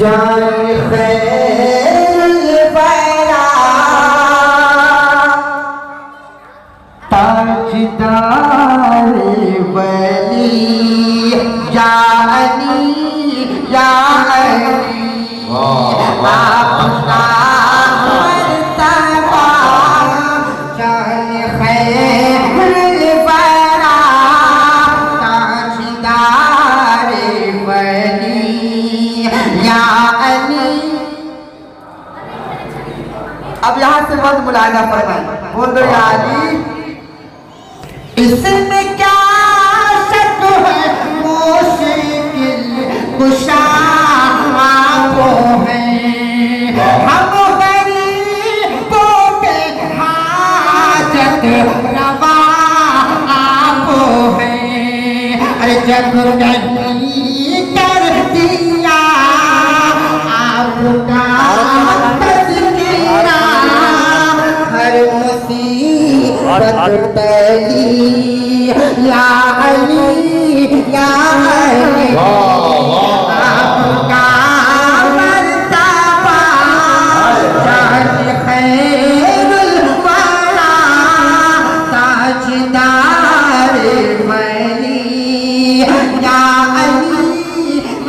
جان خیر الورا تاجدار ولی یا علی یا علی آپ کا مرتبہ جان خیر الورا تاجدار ولی یا علی۔ اب یہاں سے بہت ملاحظہ فرمائیں، بول دو یا علی۔ اس میں کیا شک ہے مشکل کشا وہ ہیں، ہم غریبوں کے حاجت روا وہ ہیں۔ ارے جب نہیں کر دیا آپ کا تذکرہ، ہر مصیبت ٹلی یا علی یا علی، آپ کا مرتبہ جان خیر الورا تاجدار ولی یا علی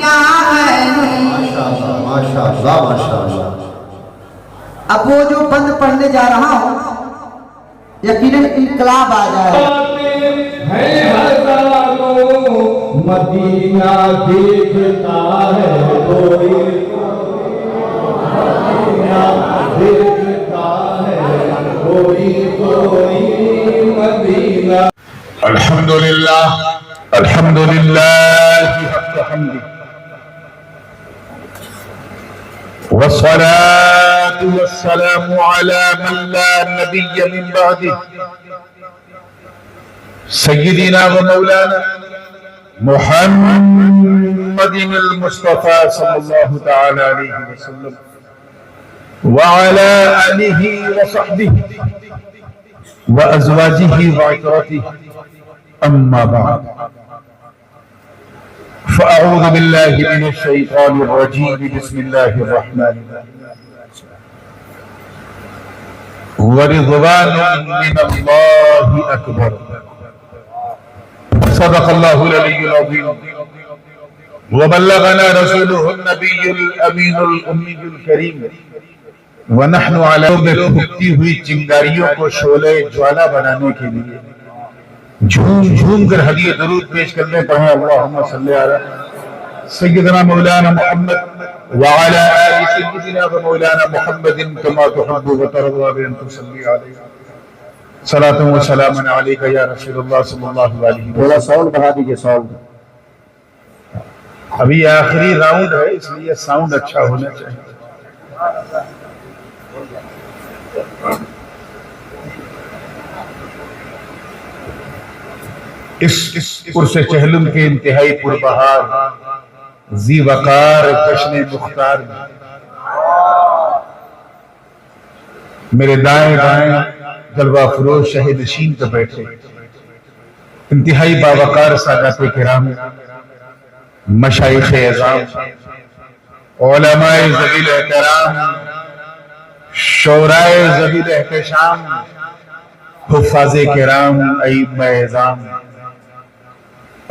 یا علی۔ ماشاءاللہ ماشاءاللہ۔ اب وہ جو بند پڑھنے جا رہا ہوں یقیناً انقلاب آ جائے۔ ہے ہزاروں مدینہ دیکھتا ہے کوئی، مدینہ دیکھتا ہے کوئی کوئی مدینہ۔ الحمدللہ الحمدللہ حق حمدہ، والصلاة والسلام على من لا نبي من بعده، سيدنا ومولانا محمد المصطفى صلى الله تعالى عليه وسلم وعلى آله وصحبه وأزواجه وعطرته، أما بعد، فأعوذ بالله من الشيطان الرجيم، بسم الله الرحمن الرحيم، ورضوان من الله أكبر، صدق الله العلي العظيم، وبلغنا رسوله النبي الأمين الأمي الكريم، ونحن على پھٹتی ہوئی چنگاریوں کو شعلہ جوالا بنانے کے لیے جھوم جھوم کر ہدیہ درود پیش کرنے پڑھیں اللہم صلی علی سیدنا مولانا محمد وعلى آل سيدنا ومولانا محمد كما تحب وترضى بأن تصلي عليه صلاة وسلام عليك يا رسول الله صلی اللہ علیہ وسلم۔ تھوڑا ساؤنڈ بڑھا دیجئے، ساؤنڈ۔ ابھی آخری راؤنڈ ہے اس لیے ساؤنڈ اچھا ہونا چاہیے۔ اس عرص چہلم کے انتہائی پربہار ذی وقار جشن مختار میں میرے دائیں بائیں جلوہ فروز شہ نشین پہ بیٹھے انتہائی باوقار سادات کرام، مشائخ اعظام، علماء ذوی الاحترام، شعراء ذوی الاحتشام، حفاظ کرام، ائمہ اعظام،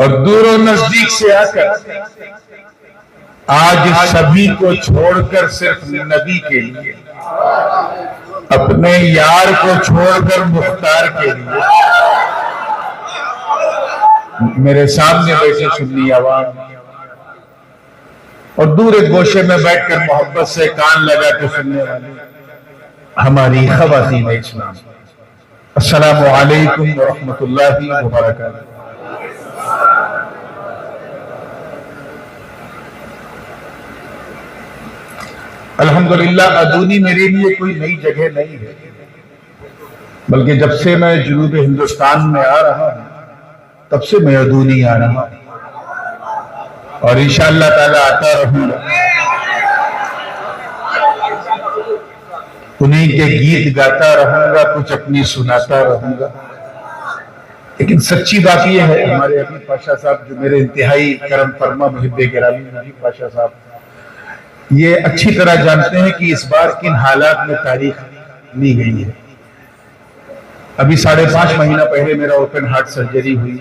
اور دور و نزدیک سے آ کر آج سبھی کو چھوڑ کر صرف نبی کے لیے، اپنے یار کو چھوڑ کر مختار کے لیے میرے سامنے بیٹھے سنی عوام اور دور ایک گوشے میں بیٹھ کر محبت سے کان لگا کے سننے والے ہماری خواتین اسلام، السلام علیکم ورحمۃ اللہ وبرکاتہ۔ الحمدللہ ادونی میرے لیے کوئی نئی جگہ نہیں ہے، بلکہ جب سے میں جنوب ہندوستان میں آ رہا ہوں تب سے میں ادونی آ رہا ہوں اور انشاءاللہ تعالی آتا رہوں گا۔ انہیں کے گیت گاتا رہوں گا، کچھ اپنی سناتا رہوں گا، لیکن سچی بات یہ ہے ہمارے حبیب پاشا صاحب جو میرے انتہائی کرم فرما محب گرامی حبیب پاشا صاحب یہ اچھی طرح جانتے ہیں کہ اس بار کن حالات میں تاریخ لی گئی ہے۔ ابھی 5.5 مہینہ پہلے میرا اوپن ہارٹ سرجری ہوئی،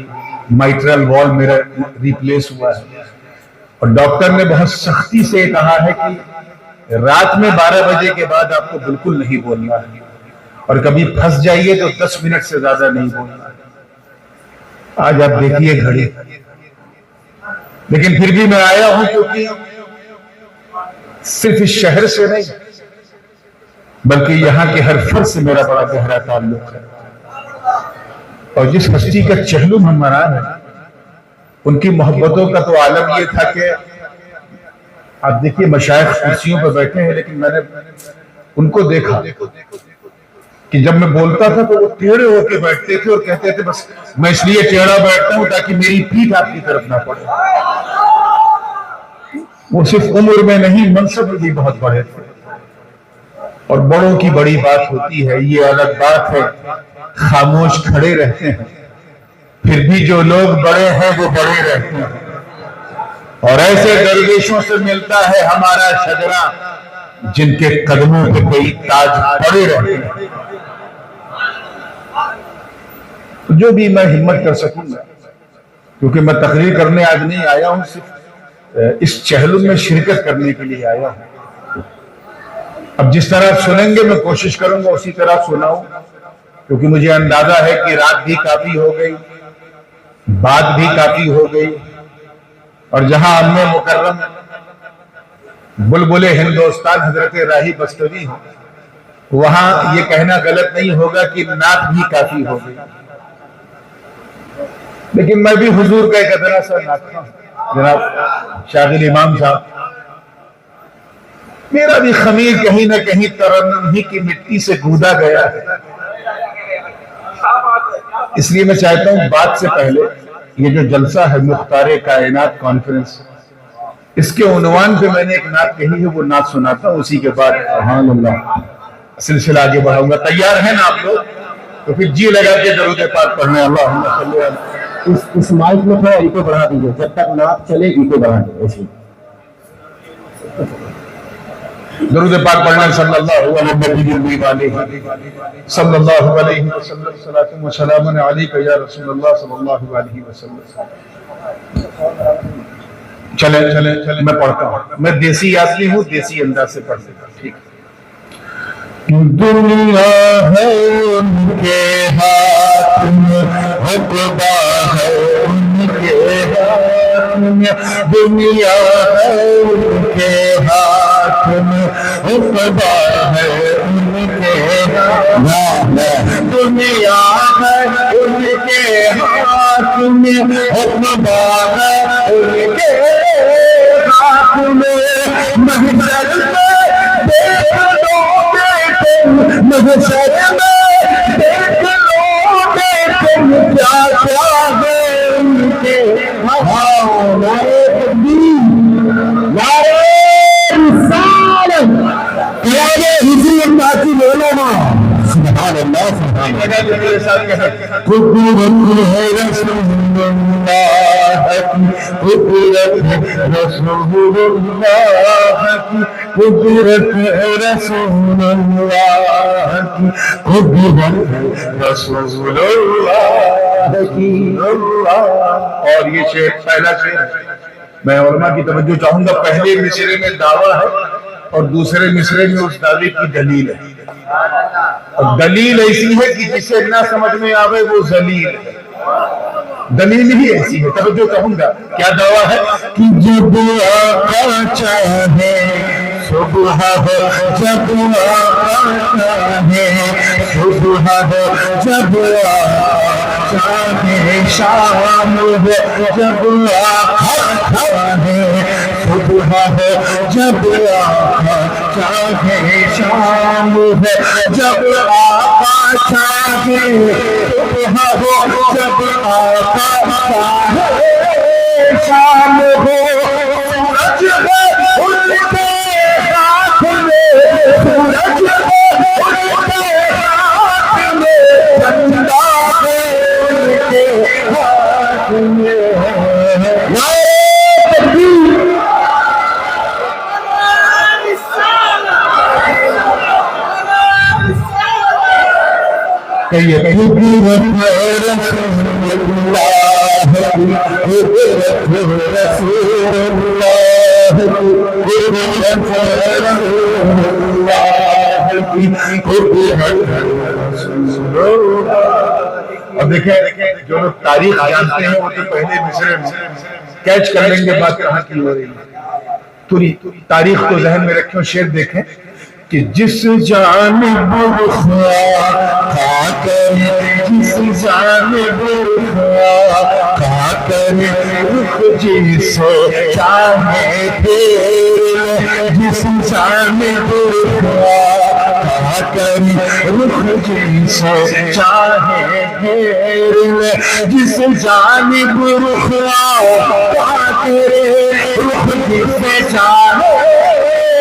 مائٹرل وال میرا ریپلیس ہوا ہے، اور ڈاکٹر نے بہت سختی سے کہا ہے کہ رات میں 12 بجے کے بعد آپ کو بالکل نہیں بولنا ہے، اور کبھی پھنس جائیے تو 10 منٹ سے زیادہ نہیں بولنا ہے۔ آج آپ دیکھیے گھڑی، لیکن پھر بھی میں آیا ہوں کیونکہ صرف اس شہر سے نہیں بلکہ یہاں کے ہر فرد سے میرا بڑا گہرا تعلق ہے، اور جس ہستی کا چہلم ہم منا ہے ان کی محبتوں کا تو عالم یہ تھا کہ آپ دیکھیے مشائخ کرسیوں پہ بیٹھے ہیں، لیکن میں نے ان کو دیکھا کہ جب میں بولتا تھا تو وہ ٹیڑھے ہو کے بیٹھتے تھے اور کہتے تھے بس میں اس لیے ٹیڑھا بیٹھتا ہوں تاکہ میری پیٹھ آپ کی طرف نہ پڑے۔ وہ صرف عمر میں نہیں منصب میں بھی بہت بڑے تھے، اور بڑوں کی بڑی بات ہوتی ہے، یہ الگ بات ہے خاموش کھڑے رہتے ہیں، پھر بھی جو لوگ بڑے ہیں وہ بڑے رہتے ہیں، اور ایسے درویشوں سے ملتا ہے ہمارا شجرہ جن کے قدموں پہ کوئی تاج پڑے رہتے ہیں۔ جو بھی میں ہمت کر سکوں گا، کیونکہ میں تقریر کرنے آج نہیں آیا ہوں، صرف اس چہلم میں شرکت کرنے کے لیے آیا ہوں۔ اب جس طرح سنیں گے میں کوشش کروں گا اسی طرح سناؤں، کیونکہ مجھے اندازہ ہے کہ رات بھی کافی ہو گئی، بات بھی کافی ہو گئی، اور جہاں ام مکرم بلبل ہندوستان حضرت راہی بستوی ہوں، وہاں یہ کہنا غلط نہیں ہوگا کہ نعت بھی کافی ہو گئی، لیکن میں بھی حضور کا ایک ادنا سا نعت ہوں۔ جناب شاغل امام صاحب، میرا بھی خمیر کہیں نہ کہیں ترنم ہی کی مٹی سے گودا گیا ہے، اس لیے میں چاہتا ہوں بات سے پہلے یہ جو جلسہ ہے مختار کائنات کانفرنس، اس کے عنوان پہ میں نے ایک نعت کہی ہے، وہ نعت سناتا ہوں، اسی کے بعد سبحان اللہ سلسلہ آگے بڑھاؤں گا۔ تیار ہیں نا آپ لوگ؟ تو پھر جی لگا کے درود پاک پڑھنے اللہم صلی اللہ۔ اس مائک میں تھوڑا ایکو بڑھا دیجیے، جب تک نعت چلے ایکو بڑھا دیجیے۔ درود پاک پڑھنا صلی اللہ علیہ صلی اللہ علیہ وسلم، صلاۃ و سلام علیک یا رسول اللہ صلی اللہ علیہ وسلم۔ چلیں میں پڑھتا ہوں، میں دیسی آدمی ہوں، دیسی انداز سے پڑھ دیتا ہوں، ٹھیک ہے۔ دنیا ہے ان کے ہاتھ میں، عقبہ ہے ان کے ہاتھ میں، دنیا ہے ان کے ہاتھ میں، عقبہ ہے ان کے ہاتھ میں، دنیا ہے ان کے ہاتھ میں، عقبہ ہے ان کے ہاتھ میں، محشر میں دیکھ لو محشر میں دیکھ لو گے تم کیا کیا ہے ان کے ہاتھوں میں، نعرہ رسالت، پیارے حضور باقی بولو نا سبحان اللہ سبحان اللہ۔ قدرت ہے رسول اللہ کی، قدرت ہے رسول اللہ کی، قدرت ہے رسول اللہ کی، قدرت ہے رسول اللہ کی۔ اور یہ شعر پہلا شعر ہے، میں علماء کی توجہ چاہوں گا، پہلے مصرے میں دعویٰ ہے اور دوسرے مصرے میں اس دعوے کی دلیل ہے، اور دلیل ایسی ہے کہ جسے نہ سمجھ میں آوے وہ ذلیل ہے، دلیل ہی ایسی ہے، توجہ چاہوں گا۔ کیا دعویٰ ہے کہ جب آقا چاہے صبح ہو، جب آقا چاہے صبح ہو، جب آقا چاہے شام ہو، جب آقا چاہے صبح ہو، جب آقا چاہے شام ہو، جب آقا چاہے صبح ہو، جب آقا چاہے شام ہو، سورج ہے ان کے ہاتھ میں، سورج ہے ان کے ہاتھ میں، چندہ ہے ان کے ہاتھ میں، نعرہ تکبیر، کہ یہ قدرت رسول اللہ کی، قدرت رسول اللہ کی، قدرت رسول اللہ کی، قدرت رسول اللہ۔ اور دیکھیں جو لوگ تاریخ جانتے ہیں وہ تو پہلے مصرے میں کیچ کر لیں گے بات کہاں کی ہو رہی ہے۔ پوری تاریخ کو ذہن میں رکھیں، شعر دیکھیں کہ جس جانب رخا کر، جس جانب رخا کر، رخ جسے چاہے پھیر، جس جانب رخا کر، رخ جسے چاہے پھیر، جس جانب رخا کر، رخ جسے چاہے پھیر،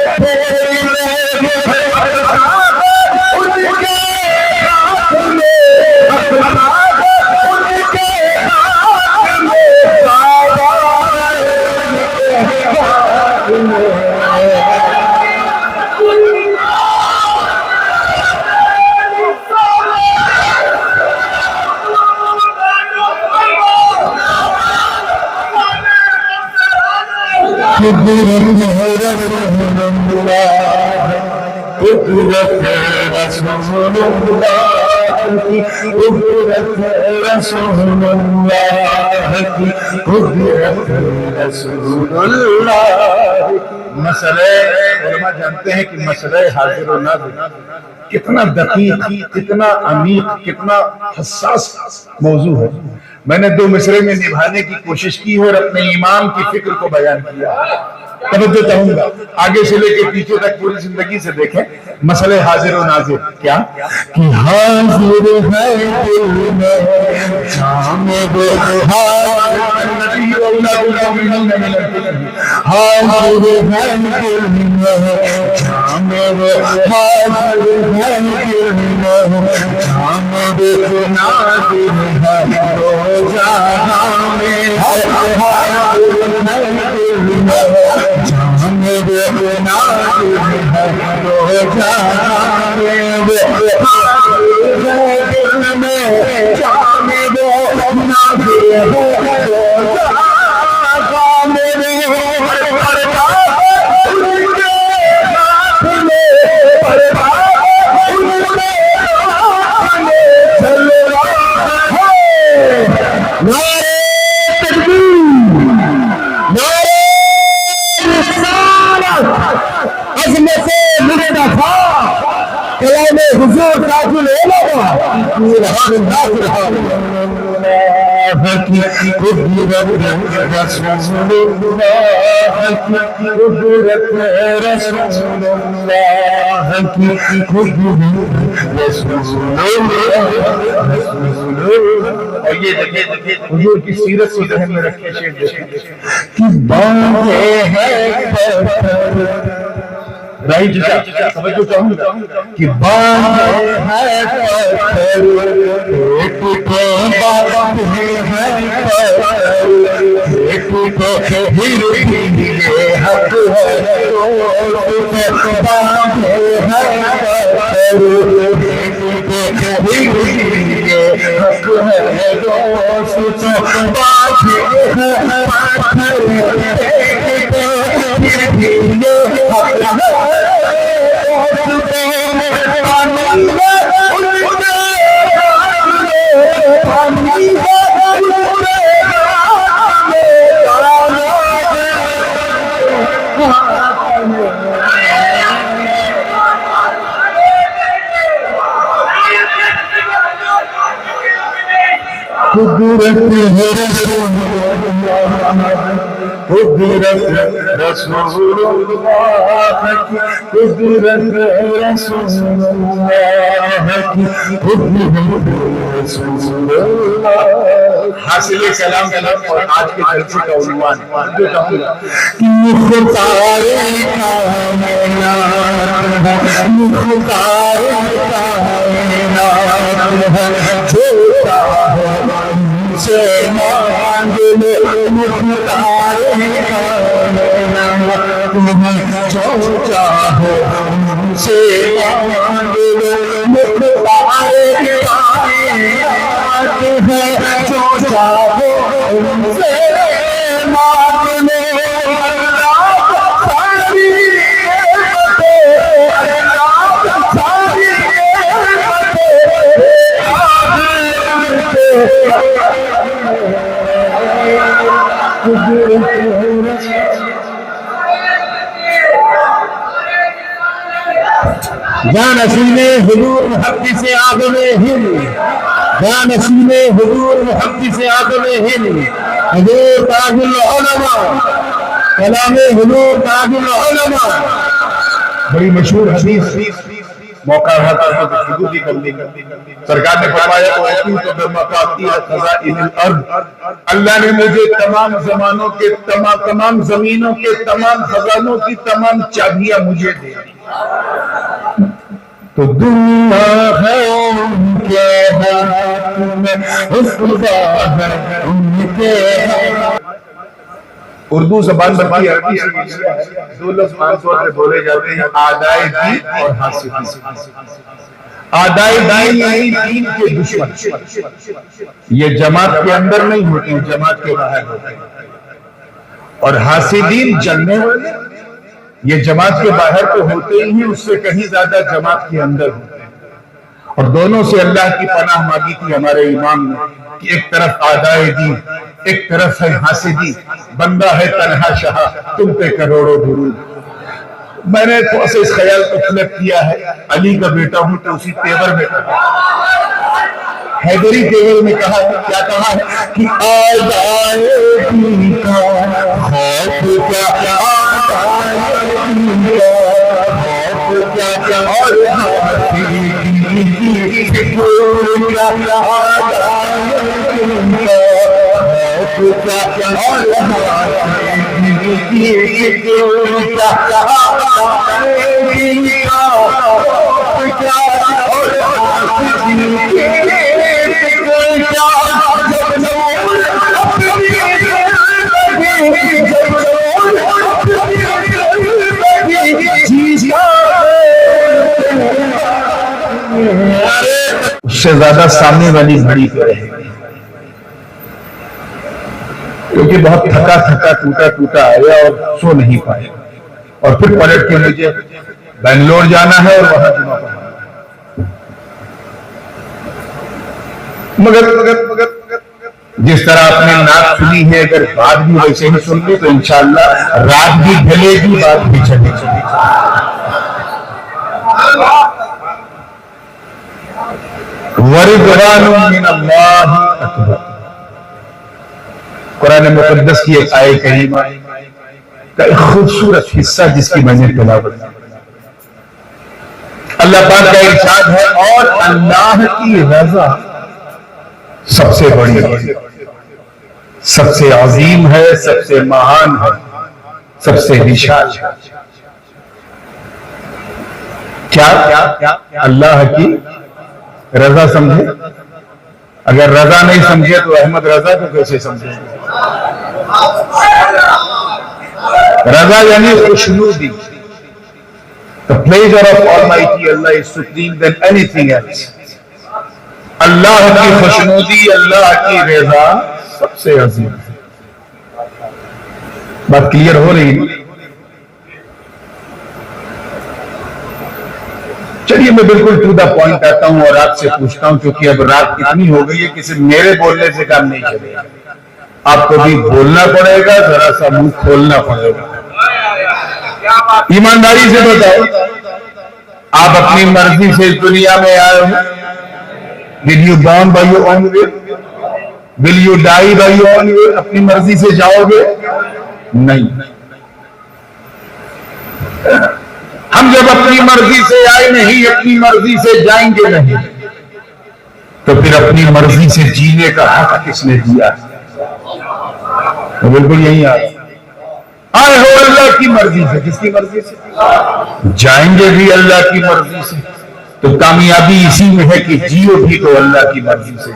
مسئلہ علماء جانتے ہیں کہ مسئلہ حاضر و ناظر کتنا دقیق، کتنا عمیق، کتنا حساس موضوع ہے۔ میں نے دو مصرے میں نبھانے کی کوشش کی ہے اور اپنے امام کی فکر کو بیان کیا۔ توجہ چاہوں گا آگے سے لے کے پیچھے تک پوری زندگی سے دیکھیں مسئلہ حاضر و ناظر کیا کہ حاضر ہے دل میں جام حاضر ہے دل میں جام حاضر ہے دل میں جام ناظر ہے دو جہاں میں حاضر ہے دل میں جام ناظر ہے دو جہاں میں حاضر ہے دل میں جام ناظر ہے دو جہاں میں حضور تاج العلماء اور یہ دیکھیں حضور کی سیرت کو ذہن میں رکھیں شعر دیکھیں کہ باندھے ہیں راہی جیسا سمجھو چاہوں گا کہ باندھے ہیں پتھر ایک کو باندھے ہیں پتھر ایک کو ہر یہ حق ہے دوست کو باندھے ہیں پتھر ایک کو ہر یہ حق ہے دوست کو باندھے ہیں پتھر ایک کو ہر یہ حق ہے قدرت رسول اللہ کی قدرت رسول اللہ کی قدرت رسول اللہ حاصل کلام اور آج کے جلسے کا عنوان جو چاہوں گا مختار کائنات مختار کائنات جو چاہے سے مانگ لے مختار جو چاہو سے مانگ لے مختار جو چاہو ان سے مانگ لو ساری جانشین حضور محدث اعظم ہند جانشین حضور محدث اعظم ہند حضور تاج العلماء کلام حضور تاج العلماء بڑی مشہور حدیث موقع رہا تھا تو گفتگو بھی کر لیں گے. سرکار نے فرمایا تو بمفاتیح خزائن الارض، اللہ نے مجھے تمام زمانوں کے تمام زمینوں کے تمام خزانوں کی تمام چابیاں مجھے دے دی. تو دنیا ہے ان کے ہاتھ میں، خدا ہے ان کے ہاتھ. اردو زبان بلکہ عربی سے دو لفظ عام طور پہ بولے جاتے ہیں، اعدائے دین اور حاسد دین. اعدائے دین یعنی دین کے دشمن، یہ جماعت کے اندر نہیں ہوتے ہیں، جماعت کے باہر ہوتے ہیں. اور حاسدین جلنے والے یہ جماعت کے باہر تو ہوتے ہی ہیں، اس سے کہیں زیادہ جماعت کے اندر ہوتے ہیں. اور دونوں سے اللہ کی پناہ مانگی تھی ہمارے امام نے کہ ایک طرف اعدائے دین، ایک طرف ہے حاسدین. بندہ ہے تنہا شاہ، تم پہ کروڑوں درود. میں نے تھوڑا سا اس خیال کو فلپ کیا ہے، علی کا بیٹا ہوں تو اسی تیور میں کہا، حیدری تیور میں کہا، کیا کہا ہے کہ اعدائے دین کا خوف کیا، اعدائے دین کا خوف کیا، اور حاسدین کی فکر کیا، اعدائے دین کا خوف کیا، اور حاسدین کی فکر کیا، اعدائے دین کا خوف کیا، اور حاسدین کی اس سے زیادہ سامنے والی گھڑی پہ رہے گی، کیونکہ بہت تھکا ٹوٹا آیا اور سو نہیں پائے، اور پھر پلٹ کے مجھے بنگلور جانا ہے اور وہاں جمعہ پڑھنا. مگر جس طرح آپ نے نعت سنی ہے، اگر بات بھی ویسے ہی سن لے تو انشاءاللہ رات بھی ڈھلے گی، بات بھی چلے گی. وَرِضْوَانٌ مِّنَ اللَّهِ أَكْبَرُ، قرآن مقدس کی ایک آیت کریمہ کا ایک خوبصورت حصہ جس کی میں نے تلاوت کی. اللہ پاک کا ارشاد ہے، اور اللہ کی رضا سب سے بڑی ہے، سب سے عظیم ہے، سب سے مہان ہے، سب سے وشال ہے. کیا اللہ کی رضا سمجھے؟ اگر رضا نہیں سمجھے تو احمد رضا کو کیسے سمجھے؟ رضا یعنی خوشنودی. The pleasure of Almighty Allah is supreme than anything else. اللہ کی خوشنودی، اللہ کی رضا سب سے عظیم ہے. بات کلیئر ہو رہی ہے؟ چلیے میں بالکل ٹو دا پوائنٹ آتا ہوں اور آپ سے پوچھتا ہوں، کیونکہ اب رات اتنی ہو گئی ہے کہ صرف میرے بولنے سے کام نہیں چلے گا، آپ کو بھی بولنا پڑے گا، ذرا سا منہ کھولنا پڑے گا. ایمانداری سے بتاؤ، آپ اپنی مرضی سے اس دنیا میں آئے ہو؟ Did you born by your own will? Will you die by your own will? اپنی مرضی سے جاؤ گے؟ نہیں. ہم جب اپنی مرضی سے آئے نہیں، اپنی مرضی سے جائیں گے نہیں، تو پھر اپنی مرضی سے جینے کا حق کس نے دیا؟ بالکل یہی آئے ہو اللہ کی مرضی سے. کس کی مرضی سے؟ جائیں گے بھی اللہ کی مرضی سے. تو کامیابی اسی میں ہے کہ جیو بھی تو اللہ کی مرضی سے.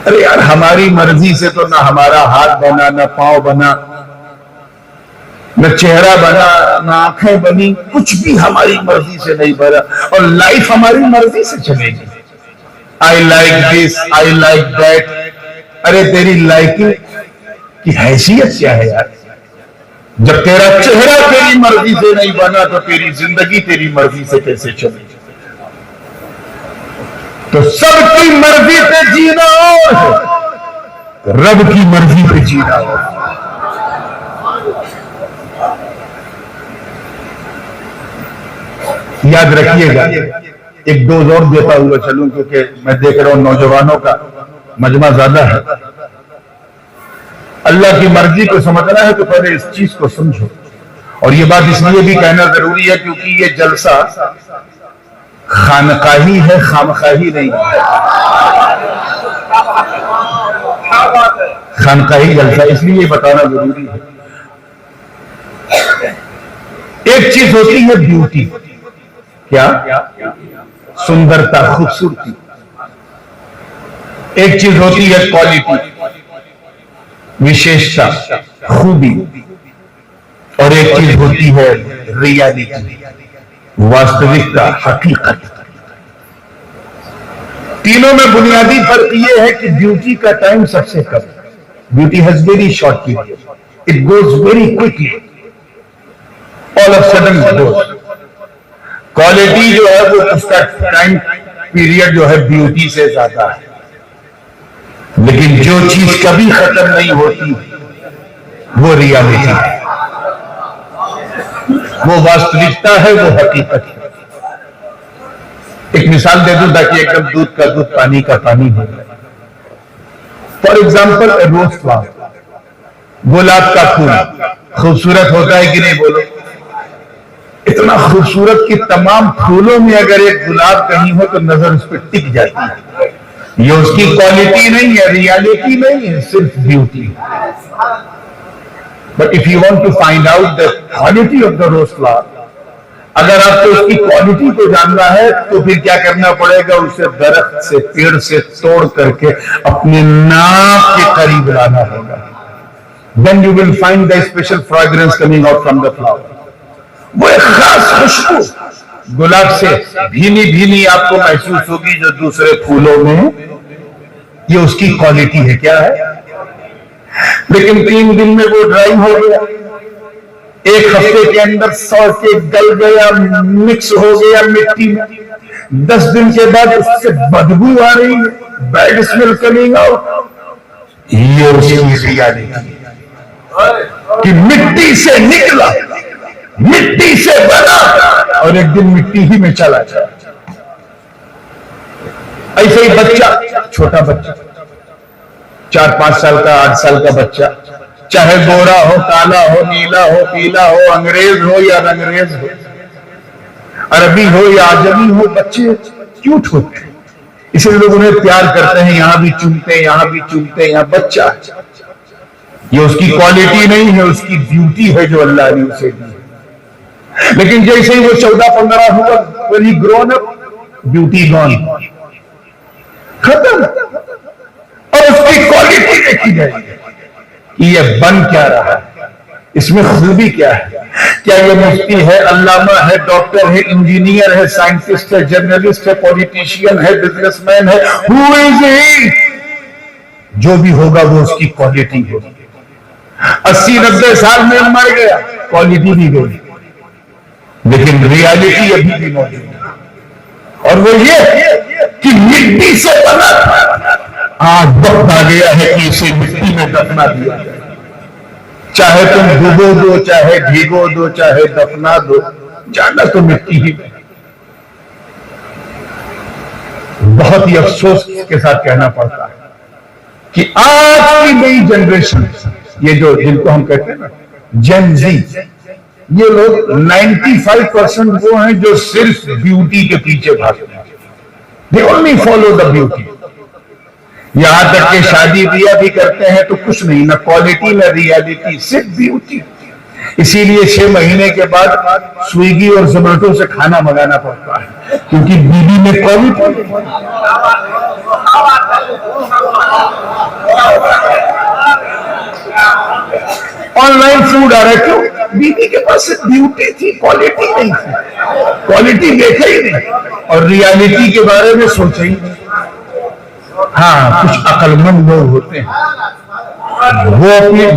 ارے یار، ہماری مرضی سے تو نہ ہمارا ہاتھ بنا، نہ پاؤں بنا، نہ چہرہ بنا نہ آنکھیں بنی, کچھ بھی ہماری مرضی سے نہیں بنا, اور لائف ہماری مرضی سے چلے گی. I like this, I like that. ارے تیری لائکنگ کی حیثیت کیا ہے یار؟ جب تیرا چہرہ تیری مرضی سے نہیں بنا تو تیری زندگی تیری مرضی سے کیسے چلے گی؟ تو سب کی مرضی پہ جینا ہو, رب کی مرضی پہ جینا ہو. یاد رکھیے گا, ایک ڈوز اور دیتا ہوا چلوں کیونکہ میں دیکھ رہا ہوں نوجوانوں کا مجمع زیادہ ہے. اللہ کی مرضی کو سمجھنا ہے تو پہلے اس چیز کو سمجھو. اور یہ بات اس لیے بھی کہنا ضروری ہے کیونکہ یہ جلسہ خانقاہی ہے, خامخواہی نہیں ہے. خانقاہی جلسہ اس لیے بتانا ضروری ہے. ایک چیز ہوتی ہے بیوٹی, کیا سندرتا, خوبصورتی. ایک چیز ہوتی ہے کوالٹی, وشیشتا, خوبی. اور ایک چیز ہوتی ہے ریالٹی, واستوکتا, حقیقت. تینوں میں بنیادی فرق یہ ہے کہ بیوٹی کا ٹائم سب سے کم. Beauty has very short period, it goes very quickly, all of sudden goes. Quality جو ہے وہ اس کا ٹائم پیریڈ جو ہے بیوٹی سے زیادہ ہے. لیکن جو چیز کبھی ختم نہیں ہوتی وہ ریالٹی ہے, وہ واستوکتا ہے, وہ حقیقت ہے. ایک مثال دے دوں تاکہ ایک دم دودھ کا دودھ پانی کا پانی ہو جائے. فار ایگزامپل روز فلاور, گلاب کا پھول خوبصورت ہوتا ہے کہ نہیں بولو؟ اتنا خوبصورت کہ تمام پھولوں میں اگر ایک گلاب کہیں ہو تو نظر اس پہ ٹک جاتی ہے. یہ اس کی کوالٹی نہیں ہے, ریالٹی نہیں ہے, صرف beauty. But if you want to find out the quality of the rose flower, اگر آپ کو اس کی کوالٹی کو جاننا ہے تو پھر کیا کرنا پڑے گا؟ اسے درخت سے, پیڑ سے توڑ کر کے اپنے ناک کے قریب لانا ہوگا. Then you will find the special fragrance coming out from the flower. وہ ایک خاص خوشبو گلاب سے بھینی بھینی آپ کو محسوس ہوگی جو دوسرے پھولوں میں. یہ اس کی کوالٹی ہے. کیا ہے؟ لیکن 3 دن میں وہ ڈرائی ہو گیا, 1 ہفتے کے اندر سڑ کے گل گیا, مکس ہو گیا مٹی میں. 10 دن کے بعد اس سے بدبو آ رہی ہے, بیڈ اسمیل کمنگ آؤٹ. یہ اس کی ریالٹی ہے کہ مٹی سے نکلا, مٹی سے بنا, اور ایک دن مٹی ہی میں چلا جائے. ایسے ہی بچہ, چھوٹا بچہ, 4-5 سال کا, 8 سال کا بچہ, چاہے گورا ہو, کالا ہو, نیلا ہو, پیلا ہو, انگریز ہو یا رنگریز ہو, عربی ہو یا عجمی ہو, بچے کیوٹ ہوتے ہیں. اس لیے لوگ انہیں پیار کرتے ہیں, یہاں بھی چومتے ہیں, یہاں بھی چومتے ہیں. یہاں بچہ, یہ اس کی کوالٹی نہیں ہے, اس کی بیوٹی ہے جو اللہ نے اسے دی. لیکن جیسے ہی وہ 14-15 ہوا, when he grown up, beauty gone, ختم. اور اس کی کوالٹی دیکھی جائے کہ یہ بن کیا رہا ہے, اس میں خوبی کیا ہے. کیا یہ مفتی ہے, علامہ ہے, ڈاکٹر ہے, انجینئر ہے, سائنٹسٹ ہے, جرنلسٹ ہے, پولیٹیشین ہے, بزنس مین ہے, who is he? جو بھی ہوگا وہ اس کی کوالٹی ہوگی. 80-90 سال میں مر گیا, کوالٹی بھی گئی, لیکن ریالٹی ابھی بھی موجود ہے. اور وہ یہ کہ مٹی سے بنا تھا, آج وقت آ گیا ہے کہ اسے مٹی میں دفنا دیا جائے. چاہے تم ڈبو دو, چاہے بھیگو دو, چاہے دفنا دو, جانا تو مٹی ہی میں. بہت ہی افسوس کے ساتھ کہنا پڑتا ہے کہ آج کی نئی جنریشن, یہ جو جن کو ہم کہتے ہیں نا جین زی, یہ لوگ 95% وہ ہیں جو صرف بیوٹی کے پیچھے بھاگتے ہیں. They only follow the beauty. یہاں تک کہ شادی بیاہ بھی کرتے ہیں تو کچھ نہیں, نہ کوالٹی نہ ریالٹی, صرف بیوٹی. اسی لیے 6 مہینے کے بعد سویگی اور زومیٹو سے کھانا منگانا پڑتا ہے, کیونکہ بیوی میں کوالٹی. آن لائن فوڈ آ رہا ہے, کیوں؟ بیوی کے پاس صرف بیوٹی تھی, کوالٹی نہیں تھی. کوالٹی دیکھا ہی نہیں اور ریالٹی کے بارے میں سوچا ہی نہیں. ہاں کچھ عقل مند لوگ ہوتے ہیں,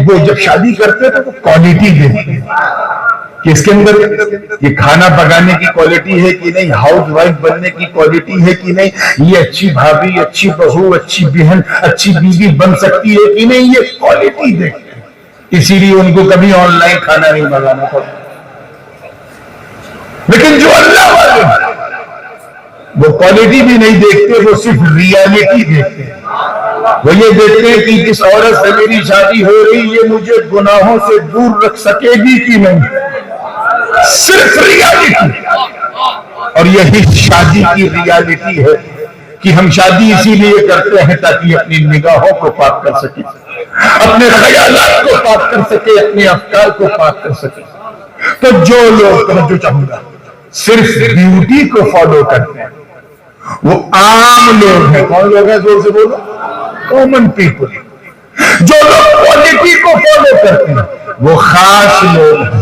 وہ جب شادی کرتے ہیں تو وہ کوالٹی دیتے ہیں کہ اس کے اندر یہ کھانا پکانے کی کوالٹی ہے کہ نہیں, ہاؤس وائف بننے کی کوالٹی ہے کہ نہیں, یہ اچھی بھابھی, اچھی بہو, اچھی بہن, اچھی بیوی بن سکتی ہے کہ نہیں, یہ کوالٹی دیکھتے ہیں. اسی لیے ان کو کبھی آن لائن کھانا نہیں منگانا پڑتا. لیکن جو اللہ والے وہ کوالٹی بھی نہیں دیکھتے, وہ صرف ریالٹی دیکھتے ہیں. وہ یہ دیکھتے ہیں کہ جس عورت سے میری شادی ہو رہی یہ مجھے گناہوں سے دور رکھ سکے گی کہ نہیں, صرف ریالٹی. اور یہی شادی کی ریالٹی ہے کہ ہم شادی اسی لیے کرتے ہیں تاکہ اپنی نگاہوں کو پاک کر سکیں, اپنے خیالات کو پاک کر سکے, اپنے افکار کو پاک کر سکے. تو جو لوگ, توجہ چاہوں گا, صرف بیوٹی کو فالو کرتے ہیں وہ عام لوگ ہیں. کون لوگ ہیں؟ زور سے بولو. Common people. جو لوگ کوالٹی کو فالو کرتے ہیں وہ خاص لوگ ہیں,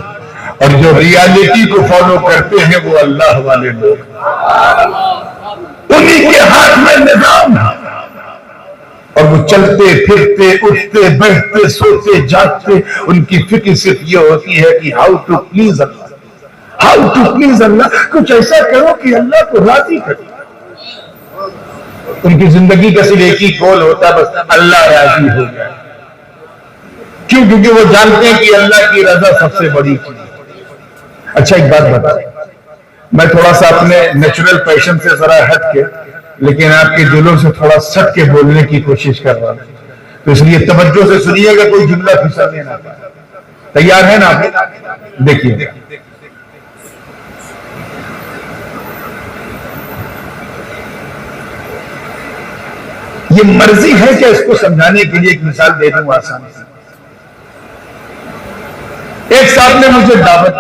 اور جو ریالٹی کو فالو کرتے ہیں وہ اللہ والے لوگ. انہی کے ہاتھ میں نظام ہے اور وہ چلتے پھرتے, اٹھتے بیٹھتے, سوتے جاگتے, ان کی فکر صرف یہ ہوتی ہے کہ how to please Allah, how to please Allah. کچھ ایسا کرو کہ اللہ کو راضی کرے. ان کی زندگی کا صرف ایک ہی گول ہوتا ہے, بس اللہ راضی ہو جائے. کیوں؟ کیونکہ وہ جانتے ہیں کہ اللہ کی رضا سب سے بڑی چیز ہے. اچھا ایک بات بتا, میں تھوڑا سا اپنے نیچرل پیشن سے ذرا ہٹ کے لیکن آپ کے دلوں سے تھوڑا سٹ کے بولنے کی کوشش کر رہا ہوں, تو اس لیے توجہ سے سنیے گا, کوئی جملہ پھسلنے نہ پائے. تیار ہے نا آپ؟ دیکھیے, یہ مرضی ہے کہ اس کو سمجھانے کے لیے ایک مثال دے دوں آسان سے. ایک صاحب نے مجھے دعوت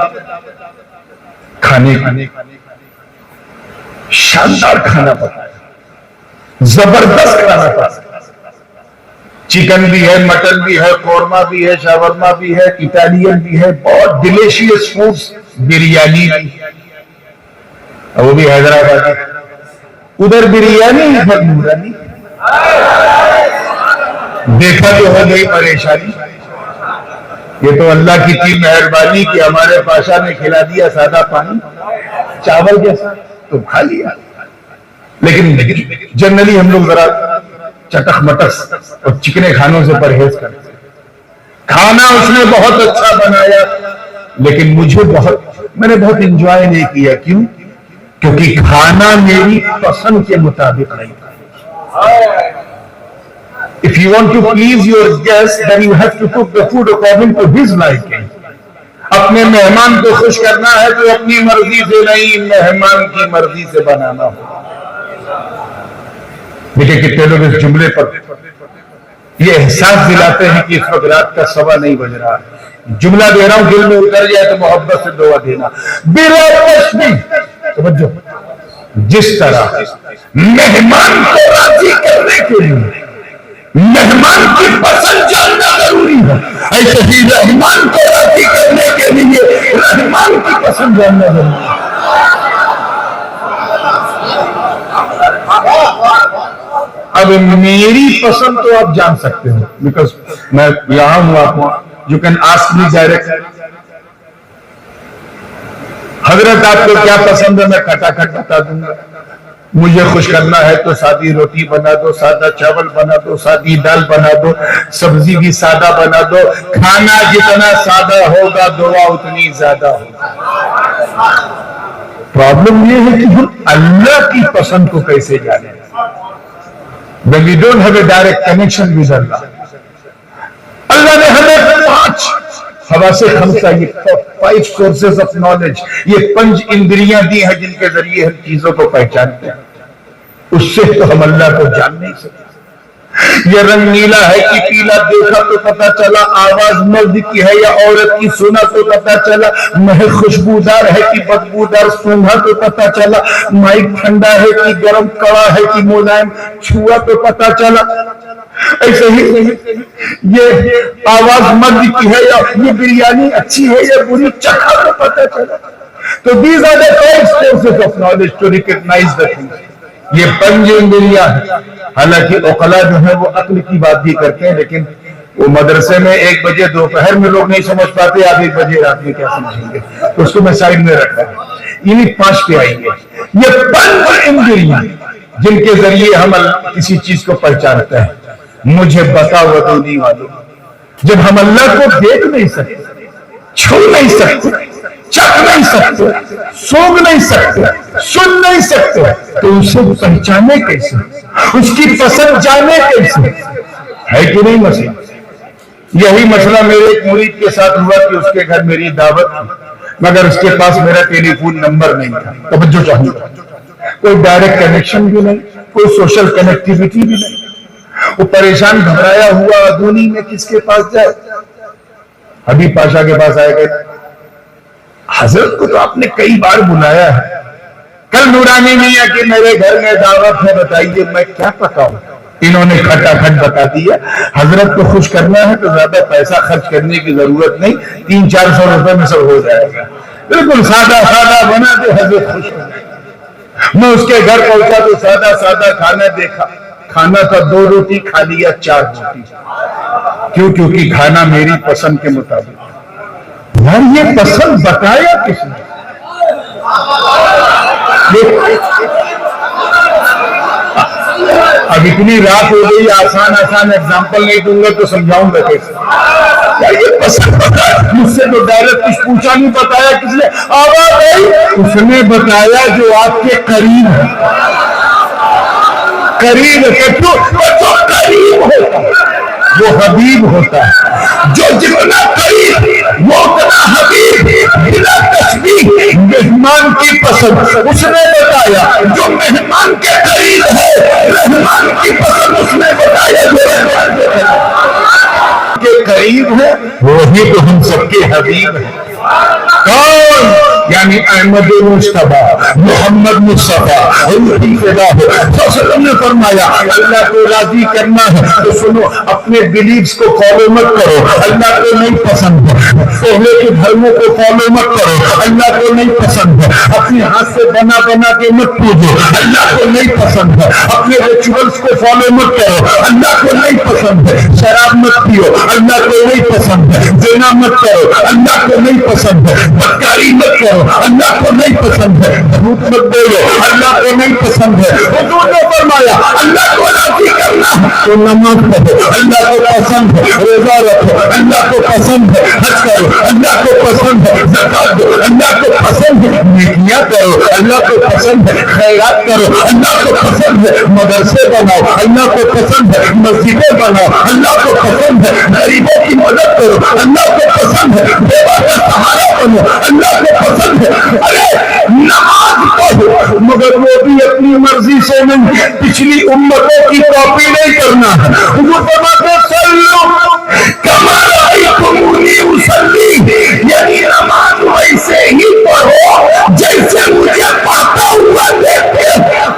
کھانے کی, شاندار کھانا پکایا, زبردست کھانا پکایا. چکن بھی ہے, مٹن بھی ہے, قورمہ بھی ہے, شاورما بھی ہے, اٹالین بھی ہے, بہت ڈیلیشیس فوڈز, بریانی بھی, وہ بھی حیدرآباد. ادھر بریانی, ادھر نورانی. دیکھا تو ہو گئی پریشانی. یہ تو اللہ کی تھی مہربانی کہ ہمارے پاشا نے کھلا دیا سادہ پانی چاول کے ساتھ, تو کھا لیا. لیکن جنرلی ہم لوگ ذرا چٹخ مٹخ اور چکنے کھانوں سے پرہیز کرتے ہیں. کھانا اس نے بہت اچھا بنایا, لیکن میں نے بہت انجوائے نہیں کیا. کیوں؟ کیونکہ کھانا میری پسند کے مطابق نہیں تھا. If you want to please your guest, then you have to cook the food according to his liking. اپنے مہمان کو خوش کرنا ہے تو اپنی مرضی سے نہیں, مہمان کی مرضی سے بنانا ہو. دیکھیں کتنے لوگ اس جملے پر یہ احساس دلاتے ہیں کہ اس وقت رات کا 1:15 بج رہا ہے. جملہ دے رہا ہوں, دل میں اتر جائے تو محبت سے دعا دینا. بلا تشبیہ, توجہ, جس طرح مہمان کو راضی کرنے کے لیے مہمان کی پسند جاننا ضروری ہے, ایسے ہی رحمان کو راضی کرنے کے لیے رحمان کی پسند جاننا ضروری ہے. اب میری پسند تو آپ جان سکتے ہو, بیکاز میں یہاں ہوں, آپ you can ask me direct. حضرت آپ کو کیا پسند ہے میں کھٹا بتا دوں گا. مجھے خوش کرنا ہے تو سادی روٹی بنا دو, سادہ چاول بنا دو, سادی دال بنا دو, سبزی بھی سادہ بنا دو. کھانا جتنا سادہ ہوگا دعا اتنی زیادہ ہوگا. پرابلم یہ ہے کہ ہم اللہ کی پسند کو کیسے جانیں. When we don't have a direct connection with Allah. اللہ نے ہمیں 5 حواس خمسہ, یہ 5 sources of knowledge, یہ 5 اندریاں دی ہیں جن کے ذریعے ہم چیزوں کو پہچانتے ہیں. اس سے تو ہم اللہ کو جان نہیں سکتے. یہ رنگ نیلا ہے کہ پیلا, دیکھا تو پتا چلا. آواز مرد کی ہے یا عورت کی, سنا تو پتا چلا. مہک خوشبودار ہے کہ بدبودار, سونگھا تو پتا چلا. مائک ٹھنڈا ہے کہ گرم, کڑا ہے کہ ملائم, چھوا تو پتا چلا. ایسے ہی یہ آواز مرد کی ہے یا یہ بریانی اچھی ہے یا بری، چکھا تو پتہ چلا. تو these are the five sources of knowledge to recognize the things. یہ پنج اندریاں ہیں. حالانکہ عقلاء جو ہیں وہ عقل کی بات بھی کرتے ہیں، لیکن وہ مدرسے میں 1 بجے دوپہر میں لوگ نہیں سمجھ پاتے، آپ 1 بجے رات میں کیا سمجھیں گے؟ تو اس کو میں سائڈ میں رکھا ہے. انہیں 5 پہ آئیں گے. یہ پنج اندریاں جن کے ذریعے ہم کسی چیز کو پہچانتا ہے. مجھے بتا ودونی والوں، جب ہم اللہ کو دیکھ نہیں سکتے، چھو نہیں سکتے، چکھ نہیں سکتے، سونگ نہیں سکتے، سن نہیں سکتے، تو اسے پہچانے کیسے؟ اس کی پسند جانے کیسے؟ ہے کہ نہیں مسئلہ؟ یہی مسئلہ میرے ایک مرید کے ساتھ ہوا کہ اس کے گھر میری دعوت تھی، مگر اس کے پاس میرا ٹیلی فون نمبر نہیں تھا. توجہ چاہیے، کوئی ڈائریکٹ کنیکشن بھی نہیں، کوئی سوشل کنیکٹیویٹی بھی نہیں. وہ پریشان گھبرایا ہوا دونی میں کس کے پاس جائے. حبیب پاشا کے پاس آئے گئے. حضرت کو تو آپ نے کئی بار بلایا ہے، کل نورانی میاں کہ میرے گھر میں دعوت ہے، بتائیے میں کیا پکاؤں. انہوں نے کھٹا کھٹ بتا دیا. حضرت کو خوش کرنا ہے تو زیادہ پیسہ خرچ کرنے کی ضرورت نہیں، 300-400 روپے میں سب ہو جائے گا. بالکل سادہ سادہ بنا دے، حضرت خوش ہو گئے. میں اس کے گھر پہنچا تو سادہ سادہ کھانا دیکھا. کھانا تھا 2 روٹی، کھا لیا 4 روٹی. کیونکہ کھانا میری پسند کے مطابق. یار یہ پسند بتایا کس نے؟ اب اتنی رات ہو گئی، آسان ایگزامپل نہیں دوں گا تو سمجھاؤں گا کیسے. یار یہ پسند بتایا، مجھ سے تو ڈائریکٹ کچھ پوچھا نہیں. بتایا کس نے؟ آواز آئی، اس نے بتایا جو آپ کے قریب ہے. قریب ہے جو قریب ہوتا ہے وہ حبیب ہوتا ہے. جو جتنا قریب وہ اتنا حبیب. بلا تشبیہ مہمان کی پسند اس نے بتایا جو مہمان کے قریب ہے. مہمان کی پسند اس نے بتایا جو مہمان کے قریب ہے. وہی تو ہم سب کے حبیب ہیں. کون؟ یعنی احمد مصطفیٰ محمد مصطفیٰ نے فرمایا اللہ کو راضی کرنا ہے تو سنو، اپنے بلیفز کو فالو مت کرو، اللہ کو نہیں پسند ہے. پہلے کے دھرموں کو فالو مت کرو، اللہ کو نہیں پسند ہے. اپنے ہاتھ سے بنا کے مت پوجو، اللہ کو نہیں پسند ہے. اپنے ریچولز کو فالو مت کرو، اللہ کو نہیں پسند ہے. شراب مت پیو، اللہ کو نہیں پسند ہے. زنا مت کرو، اللہ کو نہیں پسند ہے. بدکاری مت کرو، اللہ کو نہیں پسند ہے. جھوٹ مت بولو، اللہ کو نہیں پسند ہے. حضور نے فرمایا اللہ کو راضی کرنا تو نماز پڑھو، اللہ کو پسند ہے. روزہ رکھو، اللہ کو پسند ہے. حج کرو، اللہ کو پسند ہے. زکات دو، اللہ کو پسند ہے. نیکیاں کرو، اللہ کو پسند ہے. خیرات کرو، اللہ کو پسند ہے. مدرسے بناؤ، اللہ کو پسند ہے. مسجدیں بناؤ، اللہ کو پسند ہے. غریبوں کی مدد کرو، اللہ کو پسند ہے. بیوہ کا سہارا بنو، اللہ کو پسند ہے. ارے نماز پڑھو مگر وہ بھی اپنی مرضی سے نہیں، پچھلی امتوں کی کاپی نہیں کرنا ہے. وہ فرماتے صلو کما رأیتمونی اصلی، یعنی نماز ویسے ہی پڑھو جیسے مجھے پڑھتا ہوا دیکھتے ہو.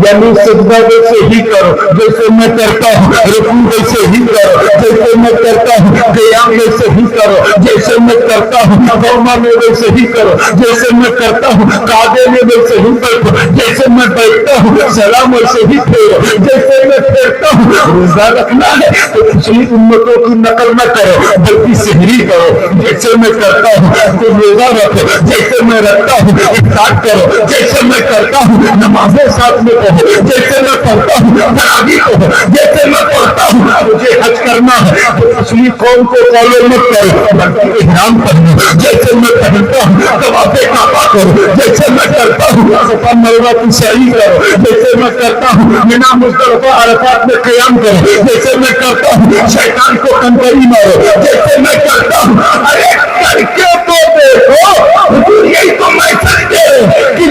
یعنی سجدہ ویسے ہی کرو جیسے میں کرتا ہوں، رکوع ویسے ہی کرو جیسے میں کرتا ہوں، قیام ویسے ہی کرو جیسے میں کرتا ہوں، قوما میں ویسے ہی کرو جیسے میں کرتا ہوں، کعبے میں ویسے ہی بیٹھو جیسے میں بیٹھتا ہوں، سلام ویسے ہی پھیرو جیسے میں پھیرتا ہوں. روزہ رکھنا ہے تو پچھلی امتوں کی نقل نہ کرو بلکہ سحری کرو جیسے میں کرتا ہوں. تو روزہ رکھو جیسے میں رکھتا ہوں، افطار کرو جیسے میں کرتا ہوں، نمازیں ساتھ میں جیسے میں پڑھتا ہوں، تراویح کو جیسے میں پڑھتا ہوں. مجھے حج کرنا ہے تو پچھلی قوم کو فالو مت کرو بلکہ احرام پہنو جیسے میں پہنتا ہوں. طواف کعبہ کرو جیسے میں کرتا ہوں. صفا مروہ کی سعی کرو جیسے میں کرتا ہوں. منا مزدلفہ عرفات میں قیام کرو جیسے میں کرتا ہوں. شیطان کو کنکری مارو جیسے میں کرتا ہوں. ارے کر کے تو دیکھو. یہی تو میں سمجھے کہ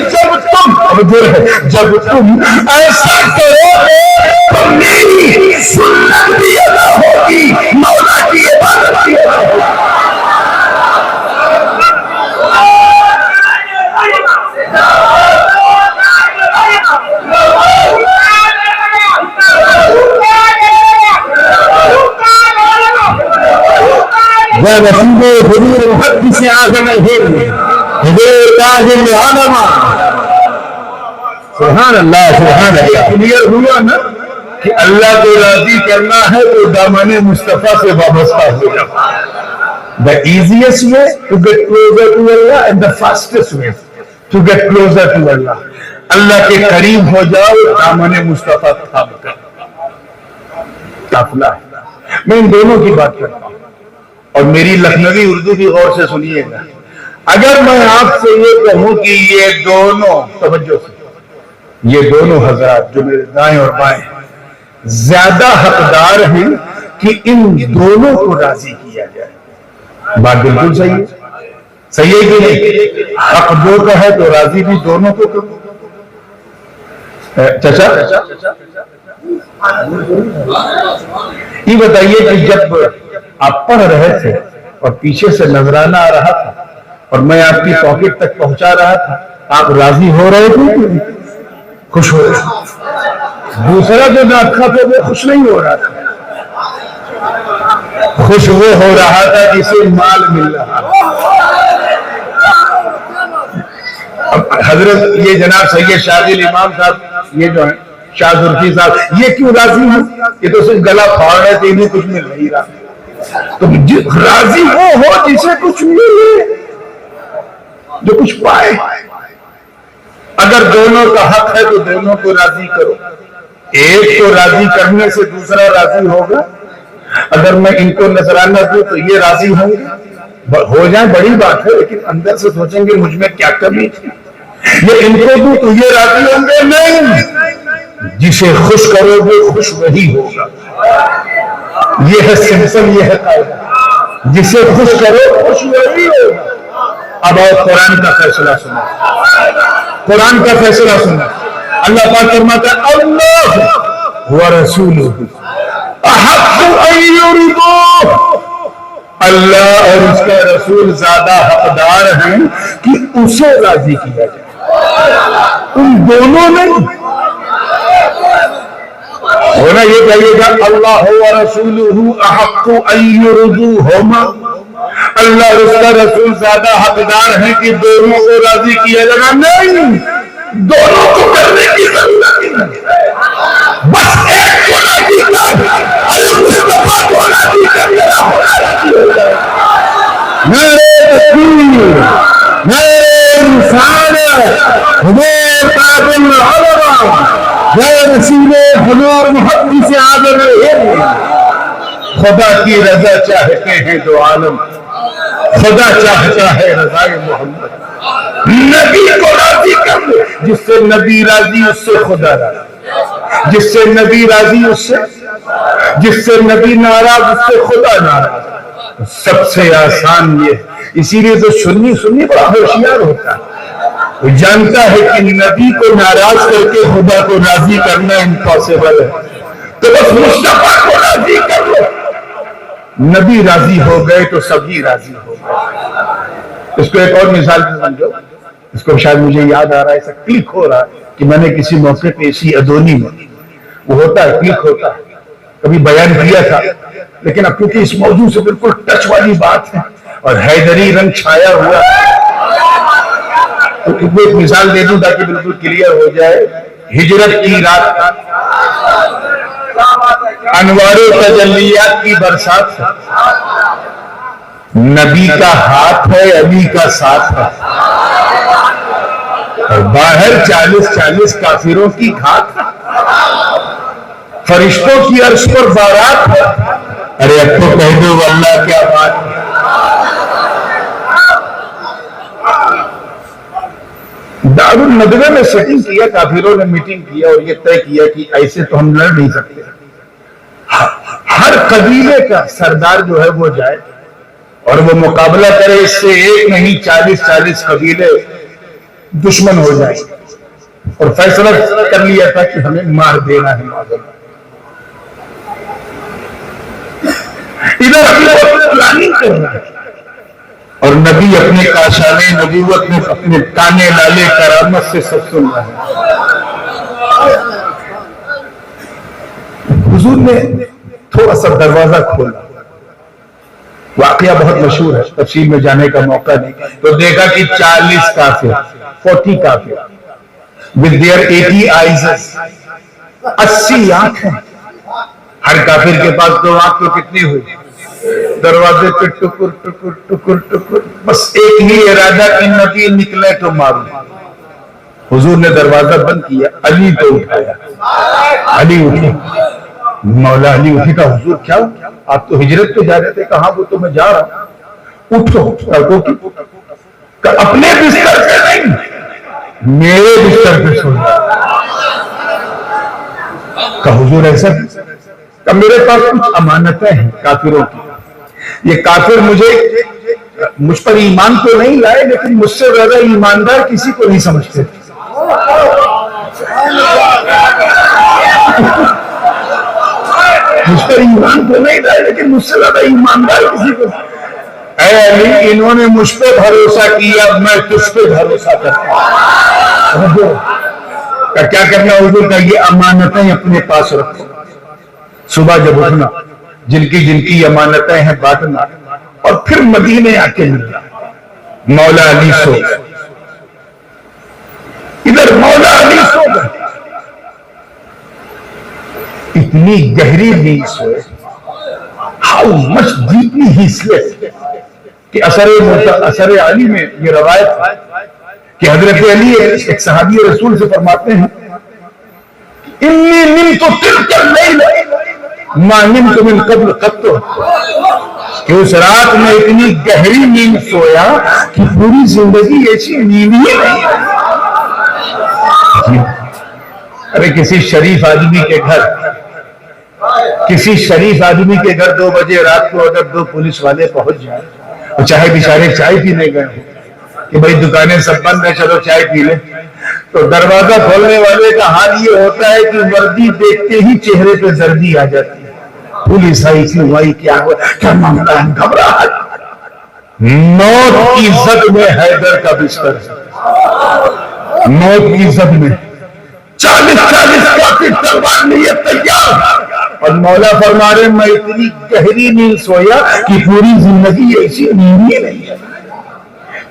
جب تم ایسا کرو تو میری سنت بھی ادا ہوگی، مولا کی عبادت بھی ادا ہوگی. يا نسيب حضور محدث اعظم الهند حضور تاج العلماء. سبحان اللہ سبحان اللہ. کلیئر ہوا نا کہ اللہ کو راضی کرنا ہے تو دامن مصطفیٰ سے وابستہ ہو جاؤ. The easiest way to get closer to Allah and the fastest way to get closer to Allah. اللہ کے قریب ہو جاؤ دامن مصطفیٰ تھام کر. قافلہ ہے. میں ان دونوں کی بات کرتا ہوں اور میری لکھنوی اردو بھی غور سے سنیے گا. اگر میں آپ سے یہ کہوں کہ یہ دونوں توجہ سے یہ دونوں حضرات جو میرے دائیں اور بائیں زیادہ حقدار ہیں کہ ان دونوں کو راضی کیا جائے. بات بالکل صحیح ہے. صحیح ہے کہ نہیں؟ حق دو کا ہے تو راضی بھی دونوں کو کرو. چچا یہ بتائیے کہ جب آپ پڑھ رہے تھے اور پیچھے سے نذرانہ آ رہا تھا اور میں آپ کی پاکٹ تک پہنچا رہا تھا, آپ راضی ہو رہے تھے کہ نہیں؟ خوش ہو رہے تھے. دوسرا جو نہ تھا تو وہ خوش نہیں ہو رہا تھا. خوش وہ ہو رہا تھا جسے مال مل رہا. اب حضرت یہ جناب سید شاذل امام صاحب یہ جو ہیں شاہ زلفی صاحب یہ کیوں راضی ہیں؟ یہ تو صرف گلا پھاڑ رہے تھے, انہیں کچھ مل نہیں رہا. تو راضی وہ ہو جسے کچھ ملے, جو کچھ پائے. اگر دونوں کا حق ہے تو دونوں کو راضی کرو. ایک کو راضی کرنے سے دوسرا راضی ہوگا. اگر میں ان کو نذرانہ دوں تو یہ راضی ہوں گے, ہو جائیں بڑی بات ہے, لیکن اندر سے سوچیں گے مجھ میں کیا کمی تھی. یہ ان کو دوں تو یہ راضی ہوں گے نہیں. جسے خوش کرو گے خوش وہی ہوگا. یہ ہے سمپل, یہ ہے قاعدہ. جسے خوش کرو خوش وہی ہوگا. اب آؤ قرآن کا فیصلہ سنو. قرآن کا فیصلہ سنو. اللہ پاک فرماتا ہے اللہ ورسولہ احق ان یرضوہ. اللہ اور اس کا رسول زیادہ حقدار ہیں کہ اسے راضی کیا جائے. ان دونوں نے ہونا یہ کہیے گا اللہ ورسولہ احق ان یرضوہما. اللہ اور اس کا رسول زیادہ حقدار ہیں کہ دونوں کو راضی کیا جائے. نہیں, دونوں کو کرنے کی ضرورت نہیں, بس ایک کو راضی کر. المصطفیٰ کو راضی کرنا راضی ہو جائے. میرے تکبیر, میرے رسالت, حضور تاج العلماء, یا نصیب حضور محدث اعظم الہند. خدا کی رضا چاہتے ہیں دو عالم, خدا چاہتا ہے رضائے محمد. نبی کو راضی کر لے. جس سے نبی راضی اس سے خدا راضی. جس سے نبی راضی اس سے, جس سے نبی ناراض اس سے خدا ناراض. سب سے آسان یہ. اسی لیے تو سنی بڑا ہوشیار ہوتا ہے. وہ جانتا ہے کہ نبی کو ناراض کر کے خدا کو راضی کرنا امپاسبل ہے. تو بس مصطفیٰ کو راضی کر لو. نبی راضی ہو گئے تو سبھی راضی ہو گئے. اس کو ایک اور مثال سے سمجھو. اس کو شاید مجھے یاد آ رہا ہے, ایسا کلک ہو رہا ہے کہ میں نے کسی موقع پہ اسی ادونی میں وہ ہوتا ہے کلک ہوتا ہے کبھی بیان کیا تھا, لیکن اب کیونکہ اس موضوع سے بالکل ٹچ والی بات ہے اور حیدری رنگ چھایا ہوا ہے تو ایک مثال دے دوں تاکہ بالکل کلیئر ہو جائے. ہجرت کی رات, انوار و تجلیات کی برسات ہے. نبی کا ہاتھ ہے, علی کا ساتھ ہے, اور باہر 40 کافروں کی گھات ہے. فرشتوں کی عرش پر بارات ہے. ارے اب تو کہہ دو واللہ کیا بات ہے. دار الندوہ میں سیٹنگ کیا, کافروں نے میٹنگ کیا اور یہ طے کیا کہ ایسے تو ہم لڑ نہیں سکتے. ہر قبیلے کا سردار جو ہے وہ جائے اور وہ مقابلہ کرے. اس سے ایک نہیں 40 قبیلے دشمن ہو جائے. اور فیصلہ کر لیا تھا کہ ہمیں مار دینا ہے. ادھر پلاننگ کرنا ہے اور نبی اپنے کاشانے نبوت میں اپنے تانے لالے کرامت سے سب سن رہا ہے. حضور نے تھوڑا سا دروازہ کھولا واقعہ بہت مشہور ہے، تفصیل میں جانے کا موقع نہیں، تو دیکھا کہ 40 کافر 40 کافر with their 80 eyes 80 آنکھیں، ہر کافر کے پاس 2 آنکھ تو کتنی ہوئی؟ دروازے پہ ٹکر ٹکر ٹکر ٹکر، بس ایک ہی ارادہ کہ نبی نکلے تو مارو۔ حضور نے دروازہ بند کیا، علی کو اٹھایا، علی اٹھے، مولا علی اٹھے کہا حضور کیا ہو؟ آپ تو ہجرت پہ جا رہے تھے، کہاں وہ تو میں جا رہا ہوں۔ اٹھو، اپنے بستر پہ نہیں، میرے بستر پہ سو جاؤ۔ کہا حضور ایسا؟ کہ میرے پاس کچھ امانتیں ہیں کافروں کی، یہ کافر مجھ پر ایمان تو نہیں لائے لیکن مجھ سے زیادہ ایماندار کسی کو نہیں سمجھتے، مجھ پر ایمان تو نہیں لائے لیکن مجھ سے زیادہ ایماندار کسی کو۔ اے علی انہوں نے مجھ پہ بھروسہ کیا، میں تجھ پہ بھروسہ کرتا ہوں۔ کیا کرنا حضور کا؟ یہ امانتیں اپنے پاس رکھو، صبح جب اٹھنا جن کی امانتیں ہیں بانٹنا، اور پھر مدینے آ کے ملنا۔ مولا علی سو گئے، ادھر مولا علی سو گئے، اتنی گہری نیند سوئے، how much deeply he slept, کہ اثر علی میں یہ روایت ہے کہ حضرت علی ایک صحابی رسول سے فرماتے ہیں انی نمت تلک اللیل ما نمت من قبل قط، کہ اس رات میں اتنی گہری نیند سویا کہ پوری زندگی ایسی نیند ہی نہیں ہے۔ ارے کسی شریف آدمی کے گھر 2 بجے رات کو اگر 2 پولیس والے پہنچ جائیں، اور چاہے بیچارے چائے پینے گئے ہوں کہ بھائی دکانیں سب بند ہیں چلو چائے پی لیں، تو دروازہ کھولنے والے کا حال یہ ہوتا ہے کہ وردی دیکھتے ہی چہرے پہ زردی آ جاتی ہے، پولیس آئی کیوں آئی، کیا ہوا، کیا معاملہ ہے، گھبراہٹ۔ موت کی زد میں حیدر کا بستر ہے، موت کی زد میں 40 کافر تلوار لیے تیار، اور مولا فرما رہے میں اتنی گہری نیند سویا کہ پوری زندگی ایسی نیند ہی نہیں ہے۔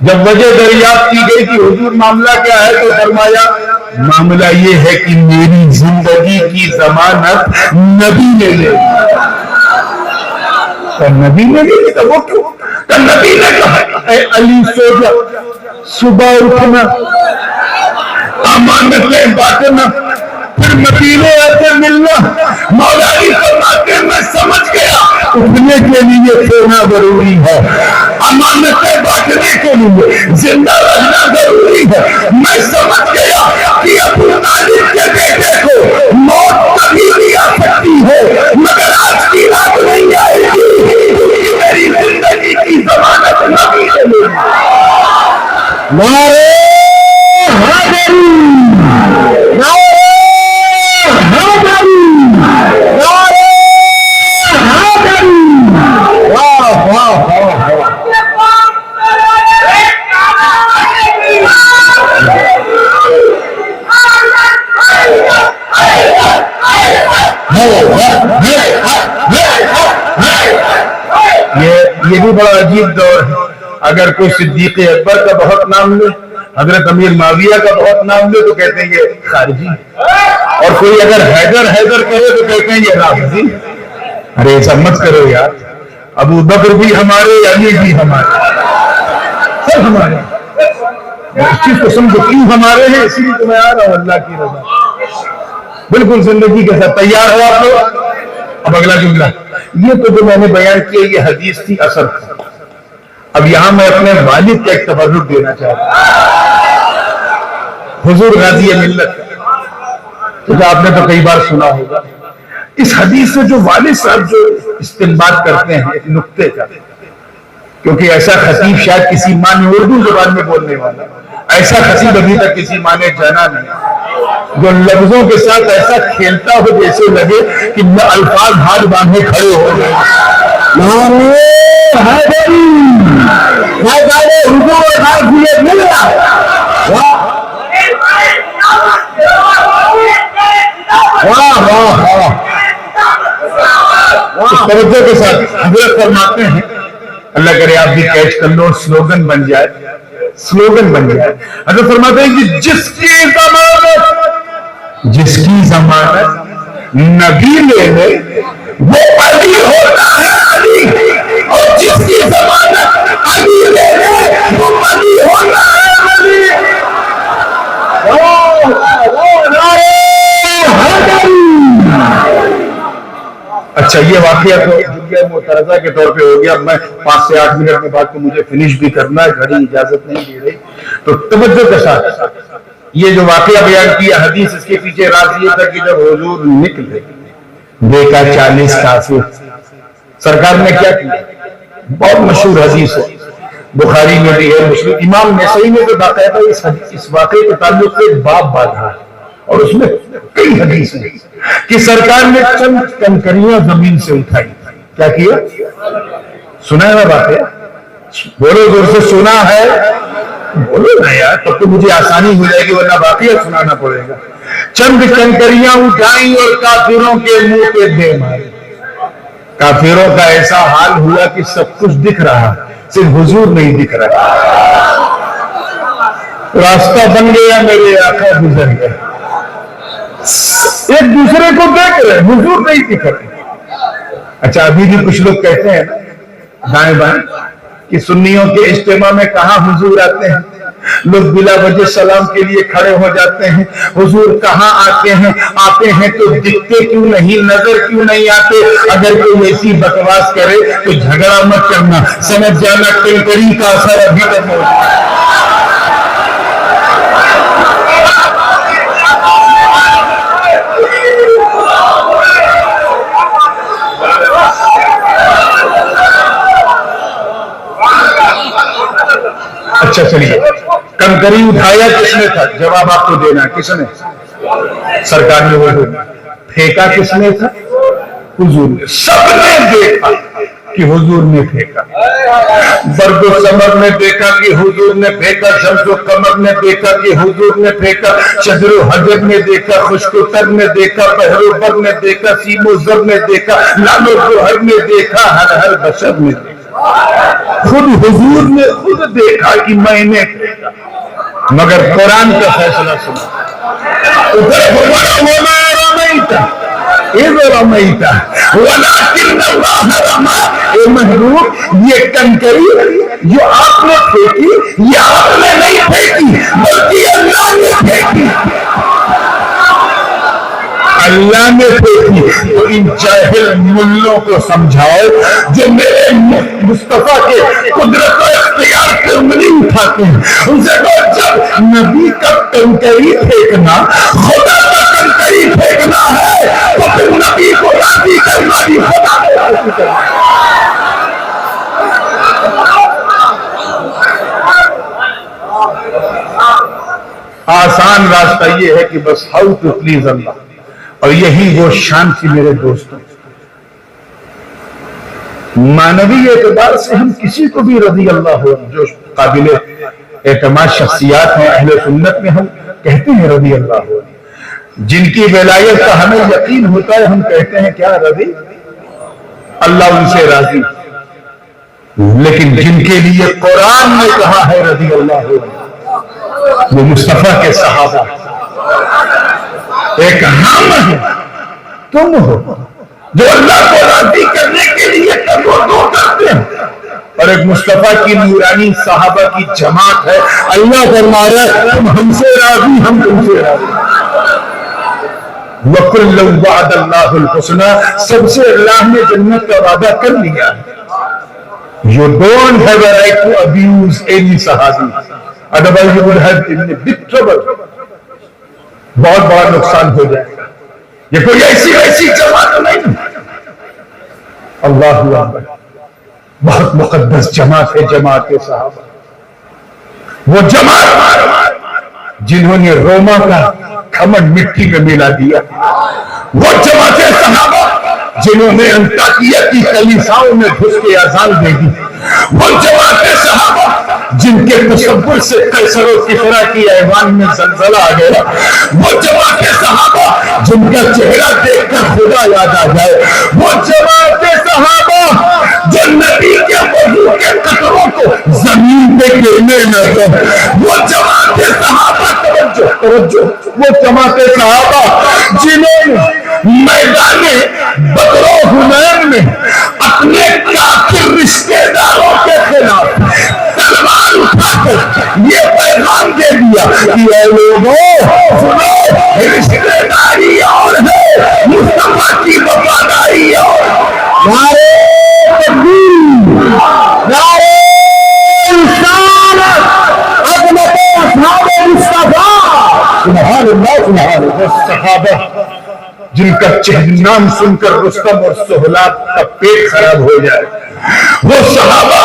جب وجہ دریافت کی گئی کہ حضور معاملہ کیا ہے، تو فرمایا معاملہ یہ ہے کہ میری زندگی کی ضمانت نبی نے لے لی۔ تو نبی نے لے لی تو وہ کیوں؟ تو نبی نے کہا اے علی سو جا، صبح اٹھنا، امانتیں بانٹنا، پھر مدینے آتے ملنا۔ مولا علی فرماتے ہیں میں سمجھ گیا اٹھنے کے لیے سونا ضروری ہے، امانتیں بانٹنے کے لیے زندہ رہنا ضروری ہے۔ میں سمجھ گیا کہ ابو طالب کے بیٹے کو موت کبھی بھی آ سکتی ہے مگر آج کی رات نہیں آئے گی، کیونکہ میری زندگی کی ضمانت نبی نے لی۔ نعرہ حیدری، نعرہ حیدری، نعرہ حیدری، واہ واہ واہ واہ۔ یہ بھی بڑا عجیب دور ہے، اگر کوئی صدیق اکبر کا بہت نام لے، حضرت امیر معاویہ کا بہت نام لے تو کہتے ہیں یہ خارجی، اور کوئی اگر حیدر حیدر کہے تو کہتے ہیں یہ رافضی۔ ارے ایسا مت کرو یار، ابو بکر بھی ہمارے، علی بھی ہمارے، سب ہمارے۔ اس چیز کو سمجھو کیوں ہمارے ہیں، اسی لیے تو میں آ رہا ہوں اللہ کی رضا، بالکل زندگی کے ساتھ۔ تیار ہو آپ لوگ؟ اب اگلا جملہ، یہ تو جو میں نے بیان کیا یہ حدیث تھی اثر تھا۔ اب یہاں میں اپنے والد کا ایک تبرک دینا چاہتا ہوں، حضور غازی ملت، تو آپ نے تو کئی بار سنا ہوگا اس حدیث سے جو والد صاحب جو استنباط کرتے ہیں ایک نقطے کا، کیونکہ ایسا خطیب شاید کسی ماں نے اردو زبان میں بولنے والا، ایسا خطیب ابھی تک کسی ماں نے جانا نہیں، جو لفظوں کے ساتھ ایسا کھیلتا ہو جیسے لگے کہ الفاظ ہاتھ باندھے کھڑے ہو گئے۔ نعرہ حیدری، حیدر حضور غازی ملت، واہ واہ واہ۔ اس توجہ کے ساتھ حضرت فرماتے ہیں اللہ کرے آپ بھی کیچ کر لو، سلوگن بن جائے، سلوگن بن جائے۔ حضرت فرماتے ہیں کہ جس کی ضمانت نبی لے لے وہ علی ہوتا ہے علی، اور جس کی ضمانت علی لے لے وہ علی ہوتا ہے علی۔ اچھا یہ واقعہ تو جملہ معترضہ کے طور پہ ہو گیا، میں 5 سے 8 منٹ کے بعد تو مجھے فنش بھی کرنا ہے، گھڑی اجازت نہیں دے رہی، تو توجہ کے ساتھ یہ جو واقعہ بیان کیا حدیث، اس کے پیچھے راز یہ تھا کہ جب حضور نکلے دیکھا 40 کافر، سرکار نے کیا کیا؟ بہت مشہور حدیث ہے، بخاری میں بھی ہے، مسلم، امام نسائی نے تو باقاعدہ اس واقعے کے تعلق سے باب باندھا ہے، اور اس میں کئی حدیث ہیں کہ سرکار نے چند کنکریاں زمین سے اٹھائی، کیا کیا؟ سنا ہے نا واقعہ؟ بولو زور سے، سنا ہے؟ بولو نا یار، تب تو مجھے آسانی ہو جائے گی، ورنہ واقعہ سنانا پڑے گا۔ چند کنکریاں اٹھائیں اور کافروں کے منہ پہ دے مارے۔ کافروں کا ایسا حال ہوا کہ سب کچھ دکھ رہا، صرف حضور نہیں دکھ رہا۔ راستہ بن گیا، میرے آقا گزر گئے، ایک دوسرے کو دیکھ رہے، حضور نہیں دکھ رہے۔ اچھا ابھی بھی کچھ لوگ کہتے ہیں دائیں بائیں کہ سنیوں کے اجتماع میں کہاں حضور آتے ہیں، لوگ بلا وجہ سلام کے لیے کھڑے ہو جاتے ہیں، حضور کہاں آتے ہیں تو دکھتے کیوں نہیں، نظر کیوں نہیں آتے؟ اگر کوئی ایسی بکواس کرے تو جھگڑا مت کرنا، سمجھ جانا کنکری کا اثر ابھی تک موجود ہے۔ اچھا چلیے، کنکری اٹھایا کس نے تھا؟ جواب آپ کو دینا، کس نے؟ سرکار نے وہ پھینکا کس نے تھا؟ حضور نے۔ سب نے دیکھا کہ حضور نے پھینکا، برد و سمر نے دیکھا کہ حضور نے پھینکا، شمس و قمر نے دیکھا کہ حضور نے پھینکا، شجر و حجر نے دیکھا، خشک و تر نے دیکھا، بحر و بر نے دیکھا، سیم و زر نے دیکھا، لال و گوہر نے دیکھا، ہر بشر نے دیکھا۔ خود حضور نے خود دیکھا کہ میں نے دیکھا، مگر قرآن کا فیصلہ سنا۔ اے محبوب، یہ کنکری جو آپ نے پھینکی، یہ آپ نے نہیں پھینکی بلکہ اللہ نے پھینکی، اللہ نے پھینکی۔ تو ان جاہل ملوں کو سمجھاؤ جو میرے مصطفیٰ کے قدرت و اختیار سے انگلی اٹھاتے ہیں، ان سے کہو جب نبی کا کنکری پھینکنا خدا کا کنکری پھینکنا ہے تو پھر نبی کو راضی کرنا بھی خدا کو راضی کرنا ہے۔ آسان راستہ یہ ہے کہ بس ہاؤ ٹو پلیز اللہ، اور یہی وہ شان تھی میرے دوستوں۔ معنوی اعتبار سے ہم کسی کو بھی رضی اللہ عنہ، جو قابل اعتماد شخصیات ہیں اہل سنت میں، ہم کہتے ہیں رضی اللہ عنہ، جن کی ولایت کا ہمیں یقین ہوتا ہے ہم کہتے ہیں کیا؟ رضی اللہ ان سے راضی۔ لیکن جن کے لیے قرآن نے کہا ہے رضی اللہ عنہ، وہ مصطفیٰ کے صحابہ، ایک ہم ہے، تم ہو جو اللہ کو راضی کرنے کے لیے دو کرتے ہیں، اور ایک مصطفیٰ کی نورانی صحابہ کی جماعت ہے۔ اللہ فرما رہا ہے تم ہم سے راضی، ہم تم سے راضی۔ وَكُلًّا وَعَدَ اللَّهُ الْحُسْنَى، سب سے اللہ نے جنت کا وعدہ کر لیا ہے۔ You don't have a right to abuse any صحابی، otherwise you would have been in big trouble، بہت بڑا نقصان ہو جائے گا۔ یہ کوئی ایسی جماعت نہیں، اللہ اکبر، بہت مقدس جماعت ہے جماعت صحابہ، وہ جماعت جنہوں نے روما کا کھمن مٹی میں ملا دیا، وہ جماعت صحابہ جنہوں نے انطاکیہ کی کلیساؤں میں گھس کے اذان دے دی، وہ جماعت صحابہ جن کے تصور سے قیصر و کسریٰ کی ایوان میں زلزلہ آ گیا، وہ جماعت صحابہ جن کا چہرہ دیکھ کر خدا یاد آ جائے، وہ جماعت صحابہ جو نبی کے وضو آنسو کے قطروں کو زمین پہ گرنے نہ دو. وہ جماعت صحابہ, توجہ, وہ جماعت صحابہ جنہوں نے میدان بدر و حنین میں اپنے کافر رشتے داروں کے خلاف تلوار اٹھا کر یہ پیغام دے دیا کہ اے لوگوں سنو, رشتے داری اور ہے, مصطفیٰ کی وفاداری اور. نعرہ تکبیر, نعرہ رسالت, عظمت اصحاب مصطفیٰ. سبحان اللہ, سبحان اللہ. صحابہ جن کا نام سن کر رستم اور سہیل کا پیٹ خراب ہو جائے, وہ صحابہ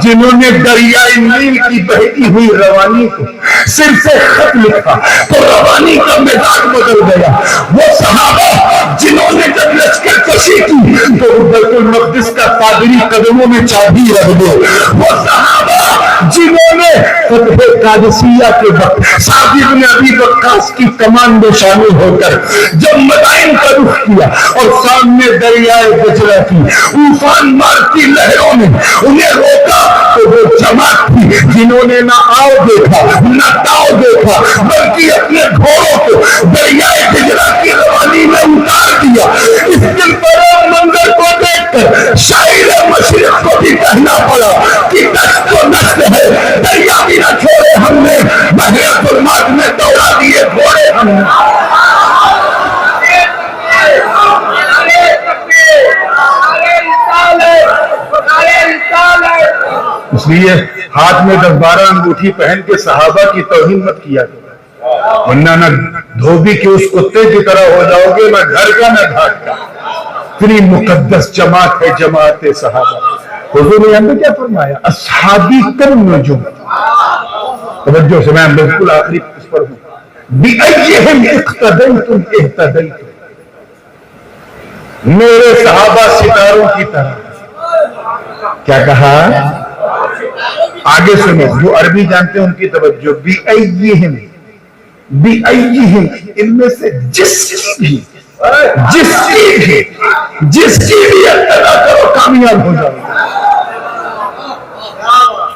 جنہوں نے دریائے نیل کی بہتی ہوئی روانی کو صرف سے خط لکھا تو روانی کا مزاج بدل گیا. وہ صحابہ جنہوں نے جب لشکر کشی کی تو بیت المقدس کا پادری قدموں میں چابی رکھ دو. وہ صحابہ جنہوں نے فتح قادسیہ کے وقت سعد بن ابی وقاص کی کمان میں شامل ہو کر جب مدائن کا رخ کیا اور سامنے دریائے دجلہ کی طوفان مارتی لہروں نے انہیں روکا, تو وہ جماعت تھی جنہوں نے نہ آؤ دیکھا نہ تاؤ دیکھا بلکہ اپنے گھوڑوں کو دریائے دجلہ کی روانی میں اتار دیا. اس دل پر منظر کو دیکھ کر شاعر مشرق کو بھی کہنا پڑا کہ دشت تو دشت ہے, دریا بھی نہ چھوڑے ہم نے, بحر ظلمات میں دوڑا دیے گھوڑے ہم نے. اس لیے ہاتھ میں 10-12 انگوٹھی پہن کے صحابہ کی توہین مت کیا کرو, ورنہ نہ دھوبی کے اس کتے کی طرح ہو جاؤ گے, نہ گھر کا نہ گھاٹ کا. اتنی مقدس جماعت ہے جماعت صحابہ. حضور نے ہمیں کیا فرمایا؟ اصحابی کالنجوم. توجہ سے, میں بالکل آخری اس پر ہوں. بِأَيِّهِمْ اقْتَدَيْتُمْ اهْتَدَيْتُمْ. میرے صحابہ ستاروں کی طرح. کیا کہا؟ آگے سنو, جو عربی جانتے ہیں ان کی توجہ. بِأَيِّهِمْ, بِأَيِّهِمْ, ان میں سے جس کی بھی اقتدا کرو کامیاب ہو جاؤ,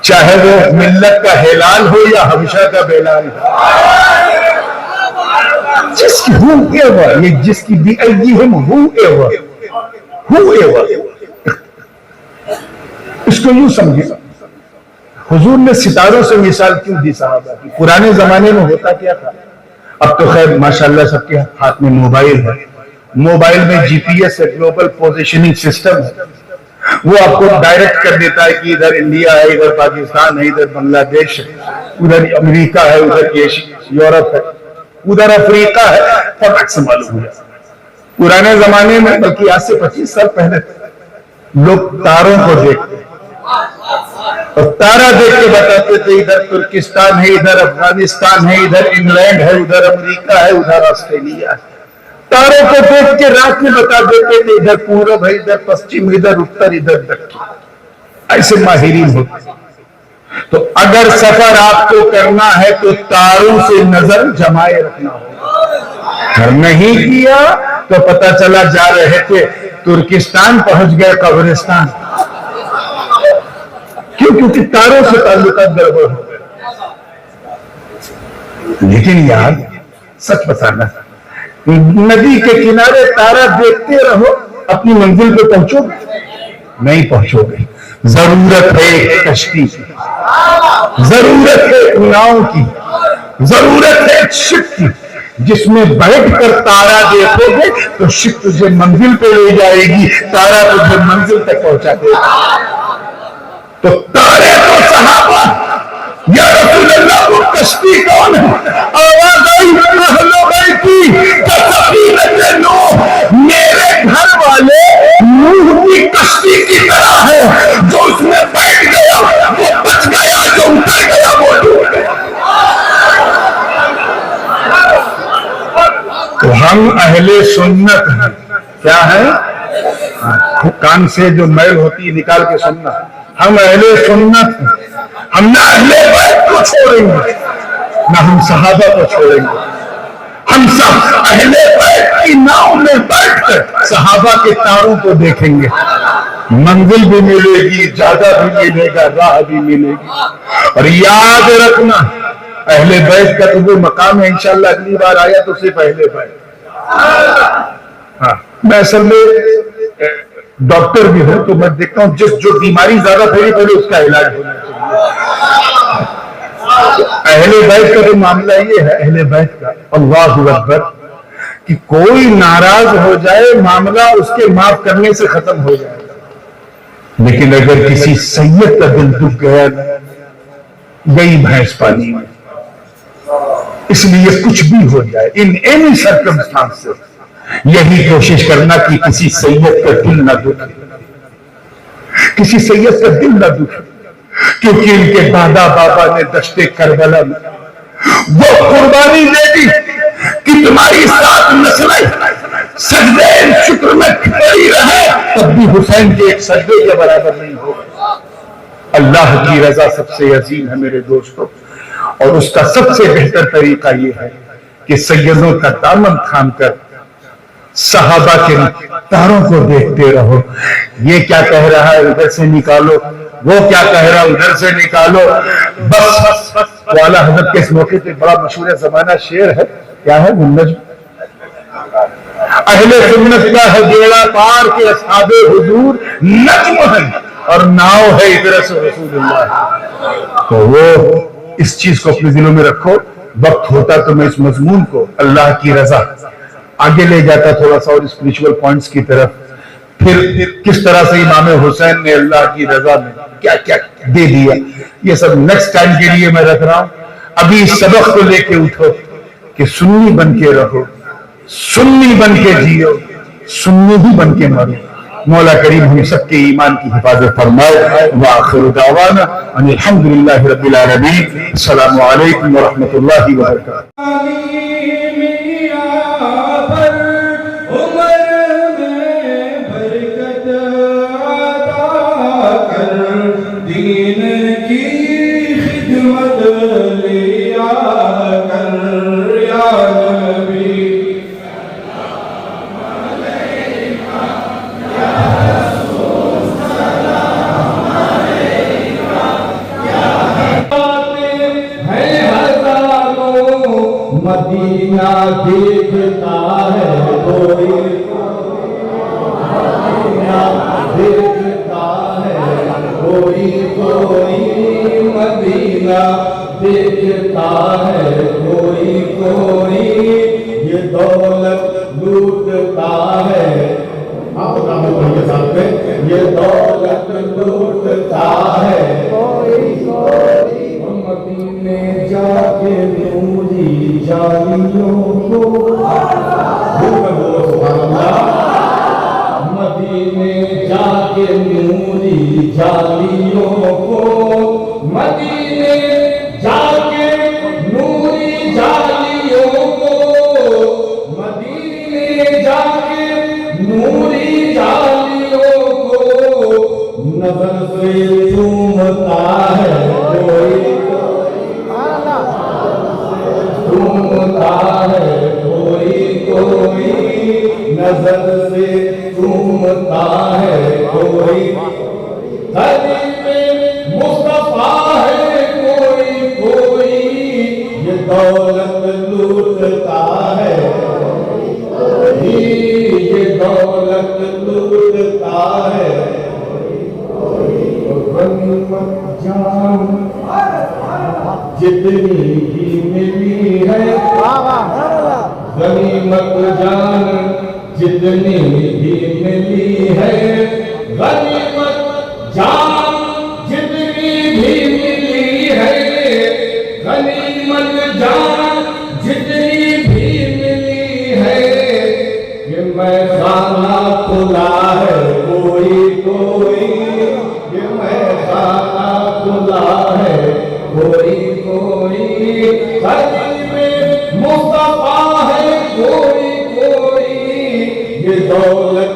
چاہے وہ ملت کا ہلال ہو یا حبشہ کا بیلال ہو. جس کی whoever, یہ جس کی بِأَيِّهِمْ whoever, اس کو یوں سمجھے. حضور نے ستاروں سے مثال کیوں دی صحابہ کی؟ پرانے زمانے میں ہوتا کیا تھا؟ اب تو خیر ماشاءاللہ سب کے ہاتھ میں موبائل ہے. موبائل میں جی پی ایس ہے, گلوبل پوزیشننگ سسٹم ہے. وہ آپ کو ڈائریکٹ کر دیتا ہے کہ ادھر انڈیا ہے, ادھر پاکستان ہے, ادھر بنگلہ دیش ہے, ادھر امریکہ ہے, ادھر یورپ ہے, ادھر افریقہ ہے. فٹک سے معلوم ہو جاتا. پرانے زمانے میں بلکہ آج سے 25 سال پہلے لوگ تاروں کو دیکھتے اور تارا دیکھ کے بتاتے تھے ادھر ترکستان ہے, ادھر افغانستان ہے, ادھر انگلینڈ ہے, ادھر امریکہ ہے, ادھر آسٹریلیا ہے. تاروں کو دیکھ کے رات میں بتا دیتے تھے ادھر پورب ہے, ادھر پشچم, ادھر اتر, ادھر دکن. ایسے ماہرین ہوتے. تو اگر سفر آپ کو کرنا ہے تو تاروں سے نظر جمائے رکھنا ہوگا. اگر نہیں کیا تو پتہ چلا جا رہے تھے ترکستان, پہنچ گئے قبرستان. کیوں؟ کیونکہ تاروں سے تعلقات گڑبڑ ہو گئے. لیکن یار سچ بتانا, ندی کے کنارے تارا دیکھتے رہو, اپنی منزل پہ پہنچو گے؟ نہیں پہنچو گے. ضرورت ہے ایک کشتی کی, ضرورت ہے ایک ناؤ کی, ضرورت ہے ایک شپ کی, جس میں بیٹھ کر تارا دیکھو گے تو شپ تجھے منزل پہ لے جائے گی, تارا تجھے منزل تک پہنچا دے گا. تو تارے تو صحابہ, یا رسول اللہ وہ کشتی کون ہے؟ آواز آئی اہل بیتی کسفینۃ نوح, میرے گھر والے نوح کی کشتی کی طرح ہے. جو اس میں بیٹھ گیا وہ بچ گیا, جو اتر گیا وہ ڈوب گیا. تو ہم اہل سنت ہیں. کیا ہے؟ کان سے جو میل ہوتی ہے نکال کے سننا. ہم اہل سنت ہیں. ہم نہ اہل بیت کو چھوڑیں گے نہ ہم صحابہ کو چھوڑیں گے. ہم سب اہل بیت کی ناؤ میں بیٹھ کر صحابہ کے تاروں کو دیکھیں گے. منزل بھی ملے گی، زیادہ بھی ملے گا، راہ بھی ملے گی. اور یاد رکھنا اہل بیت کا تو وہ مقام ہے، انشاءاللہ اگلی بار آیا تو صرف اہل بیت. ہاں میں اصل میں ڈاکٹر بھی ہوں تو میں دیکھتا ہوں جو بیماری زیادہ پھیلی پہلے اس کا علاج ہونا چاہیے. اہل بیت کا تو معاملہ یہ ہے، اہل بیت کا اللہ اکبر، کہ کوئی ناراض ہو جائے معاملہ اس کے معاف کرنے سے ختم ہو جائے گا. لیکن اگر کسی سید کا دل دکھ گیا گئی بھینس پانی میں. اس لیے کچھ بھی ہو جائے ان اینی سرکمسٹانسز یہی کوشش کرنا کہ کسی سید کا دل نہ دکھے، کسی سید کا دل نہ دکھے، کیونکہ ان کے دادا بابا نے دشت کربلا میں وہ قربانی دے دی کہ تمہاری 7 نسلیں سجدے شکر میں کھڑی رہے، تب بھی حسین کے ایک سجدے کے برابر نہیں ہو. اللہ کی رضا سب سے عظیم ہے میرے دوستو، اور اس کا سب سے بہتر طریقہ یہ ہے کہ سیدوں کا دامن تھام کر صحابہ کے تاروں کو دیکھتے رہو. یہ کیا کہہ رہا ہے ادھر سے نکالو، وہ کیا کہہ رہا ہے ادھر سے نکالو. بس اعلیٰ حضرت کے اس موقع پہ بڑا مشہور زمانہ شعر ہے، کیا ہے؟ النجم. اہل سنت کا ہے بیڑا پار کے اصحاب حضور نجم ہے اور ناؤ ہے ادرس رسول اللہ. تو وہ اس چیز کو اپنے دلوں میں رکھو. وقت ہوتا تو میں اس مضمون کو اللہ کی رضا آگے لے جاتا تھوڑا سا اور اسپریچول پوائنٹس کی طرف، پھر کس طرح سے امام حسین نے اللہ کی رضا میں کیا کیا دے دیا. یہ سب نیکسٹ ٹائم کے لیے میں رکھ رہا ہوں. ابھی سبق کو لے کے اٹھو کہ سنی بن کے رہو، سنی بن کے جیو، سنی ہی بن کے مرو. مولا کریم ہم سب کے ایمان کی حفاظت فرمائے. وآخر دعوانا ان الحمدللہ رب العالمین. السلام علیکم ورحمۃ اللہ وبرکاتہ. مدینہ دیکھتا ہے کوئی، مدینہ دیکھتا ہے کوئی کوئی، مدینہ دیکھتا ہے کوئی کوئی، یہ دولت لوٹتا ہے. آپ نام کے ساتھ میں یہ دولت لوٹتا ہے کوئی کوئی. مدینے جا کے نوری جالیوں کو، مدینے جا کے نوری جالیوں کو، مدینے جا کے نوری جالیوں کو، مدینے جا کے نوری جالیوں کو، نظر سے چومتا ہے کوئی، کوئی کوئی، نظر سے چومتا ہے کوئی. غریب مصطفیٰ ہے کوئی کوئی، یہ دولت لوٹتا ہے، یہ دولت لوٹتا ہے. غنیمت جان جتنی بھی ملی ہے، غنیمت جان جتنی بھی ملی ہے، غنیمت جان جتنی بھی ملی ہے، غنیمت جان جتنی بھی ملی ہے. یہ میں خانہ کھلا ہے کوئی کوئی، یہ میں خانہ کھلا ہے کوئی کوئی، غریب مصطفیٰ ہے کوئی کوئی، یہ دولت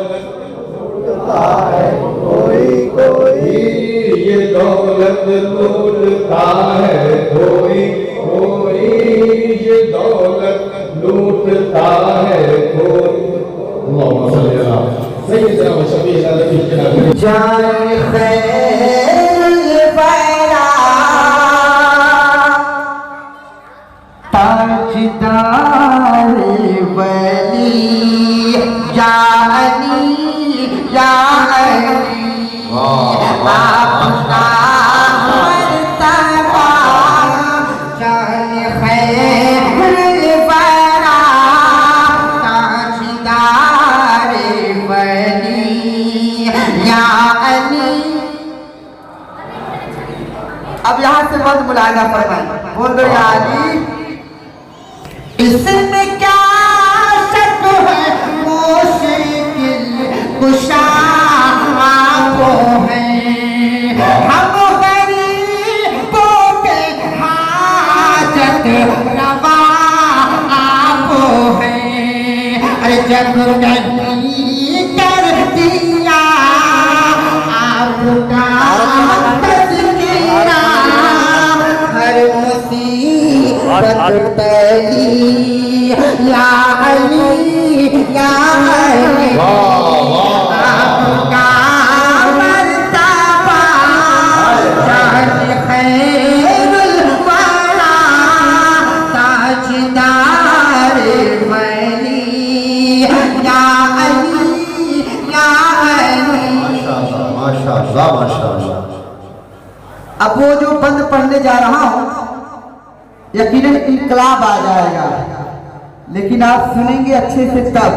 لوٹتا ہے کوئی کوئی، یہ دولت لوٹتا ہے کوئی کوئی، یہ دولت لوٹتا ہے کوئی. اللہم صلی اللہ سیدنا و شفیعنا نبی جناب جان خیر الورا تاجدار ولی یا علی یا علی آپ کا مرتبہ جان خیر الورا تاجدار ولی یا علی. اب یہاں سے وقت ملاحظہ فرمائیں. بول دو یا علی. اس میں کیا شک ہے مشکل کشا آپ ہیں ہم غریبوں کے حاجت روا آپ ہیں. ارے جب نہیں کر دیا آپ کا تذکرہ ہر مصیبت ٹلی یا علی یا علی آپ کا مرتبہ جان خیر الورا تاجدار ولی یا علی یا علی. ماشاءاللہ ماشاءاللہ. اب وہ جو بند پڑھنے جا رہا ہوں یقیناً انقلاب آ جائے گا، لیکن آپ سنیں گے اچھے سے تب.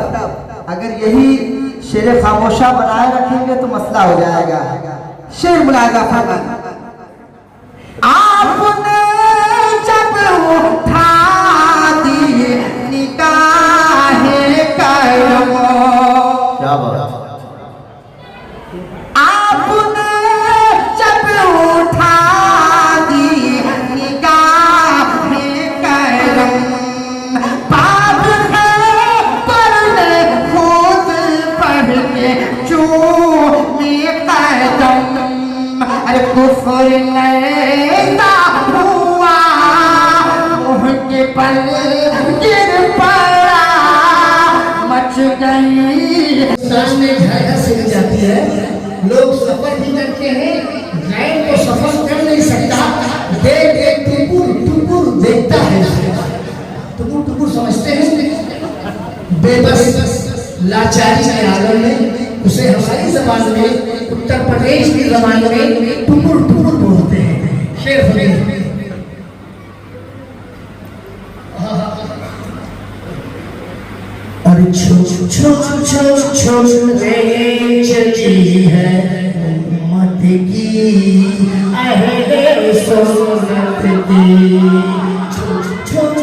اگر یہی شعر خاموشہ بنائے رکھیں گے تو مسئلہ ہو جائے گا. شعر ملاحظہ فرمائیں. آپ نے جب اٹھا دی نگاہ کرم کیا بات. آپ نے جب اٹھا دی نگاہ کرم باب ہے پڑھنے خود پڑھ کے چومے قدم. ارے کفر لیتا ہوا منہ کے پل گر پڑا مچ گئی. سامنے جھاڑا سل جاتی ہے. لوگ سفر بھی کرتے ہیں، غیر تو سفر کر نہیں سکتا. دیکھ ایک ٹکر ٹکر دیکھتا ہے. ٹکر ٹکر سمجھتے ہیں بے بس لاچاری کے عالم میں. اسے ہماری زبان میں اتر پردیش کی زبان میں ٹکر ٹکر بولتے ہیں. شعر فرمائیں. اور چھوٹ رے چلی ہے امت کی اہل سنت کی. چھوٹ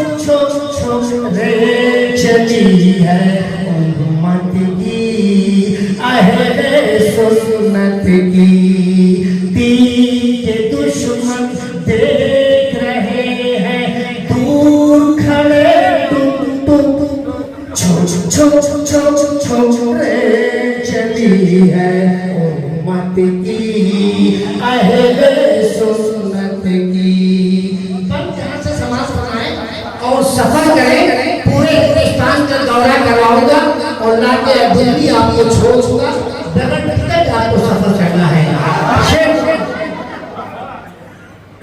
رے چلی ہے امت کی اہل سنت کی. دین کے دشمن دیکھ رہے ہیں دور کھڑے چھوڑے چلی ہے امت کی اہل سنت کی. جہاں سے سماج بنائیں اور سفر کریں، پورے ہندوستان کا دورہ کرواؤں گا اور لا کے دلی آپ کو چھوڑوں گا. بغیر ٹکٹ آپ کو سفر کرنا ہے.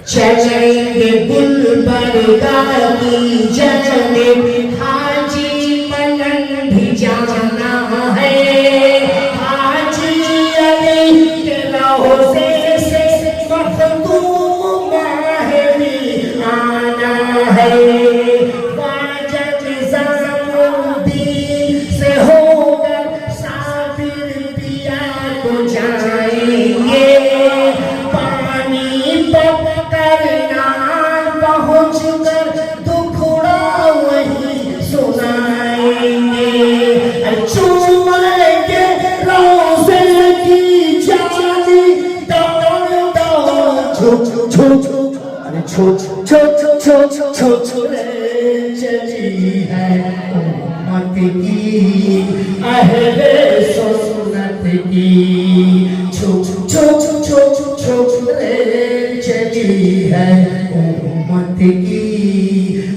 چلیں گے گلبرگہ کی جانب حاجی ملن بھی جانا ہے. حاجی علی کے روضے سے مخدوم ماہری آنا ہے. خواجہ نظام الدین سے ہو کر صابر پیا کو جائیں گے. پانی پک کر نان پہنچ کر دکھڑا وہی سنائیں گے. چومیں گے روزے کی جانی دوڑ چھوڑے چلی ہے امت کی اہل سنت کی. چھوڑے چلی ہے امت کی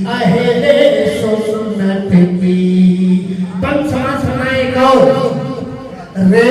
اہل سنت کی. بن سنا سنائے گو رے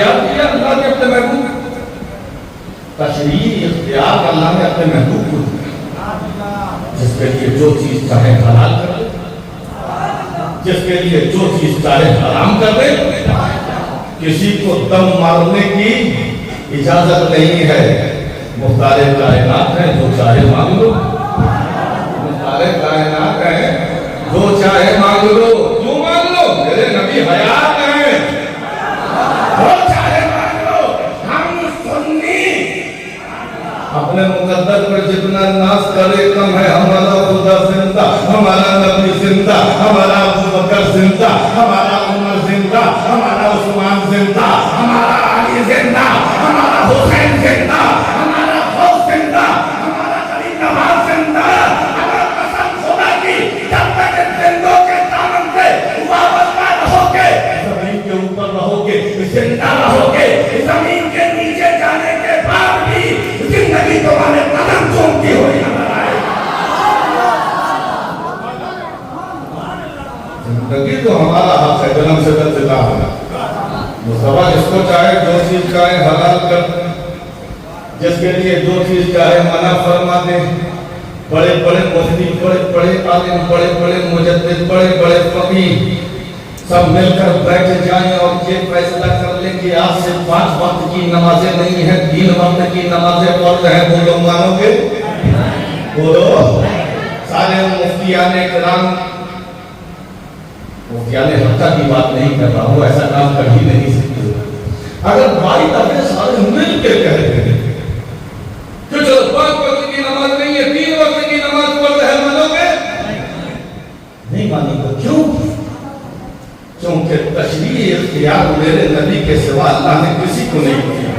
اختیار کیا اللہ نے اپنے محبوب تشریح اختیار اللہ نے اپنے محبوب کو جس کے لیے جو چیز چاہے حلال کر دے جس کے لیے جو چیز چاہے حرام کر دے کسی کو دم مارنے کی اجازت نہیں ہے مختار کائنات ہے جو چاہے مانگ لو مختار کائنات ہے جو چاہے مانگ لو کیوں مانگ لو میرے نبی حیات ہیں جو چاہے مانگ لو ہم سنی اپنے مقدر پر جتنا ناز کرے کم ہے ہمارا خدا زندہ ہمارا نبی زندہ ہمارا ابو بکر زندہ ہمارا عمر زندہ ہمارا عثمان زندہ ہمارا علی زندہ ہمارا حسین زندہ ہمارا غوث زندہ ہمارا غریب نواز زندہ اگر قسم خدا کی جب تک زندوں کے دامن سے وابستہ رہو گے زمین کے اوپر رہو گے زندہ رہو گے زمین کے نیچے جانے کے بعد بھی زندگی تمہارے قدم چومتی ہوئی نظر آئے زندگی تو ہمارا حق ہے جنم سے دلتا ہے مصطفیٰ جس کو چاہے جو چیز چاہے حلال کر جس کے لیے جو چیز چاہے منع فرما دے بڑے بڑے مفتی بڑے بڑے عالم بڑے بڑے مجدد بڑے بڑے فقیہ سب مل کر بیٹھ جائیں اور یہ فیصلہ کر لیں کہ آج سے 5 وقت کی نمازیں نہیں ہیں 3 وقت کی نمازیں فرض ہیں بولو مانو گے بولو سارے مفتیان کرام مفتیان حقہ کی بات نہیں کر رہا ہوں ایسا کام کر ہی نہیں سکتے اگر بھائی دفعے سارے مل کے کہتے ہیں کہ چلو 5 وقت کی نماز نہیں ہے 3 وقت کی نماز فرض ہے مانو گے نہیں مانو گے کیوں کیونکہ تشریح اختیار میرے نبی کے سوا اللہ نے کسی کو نہیں کیا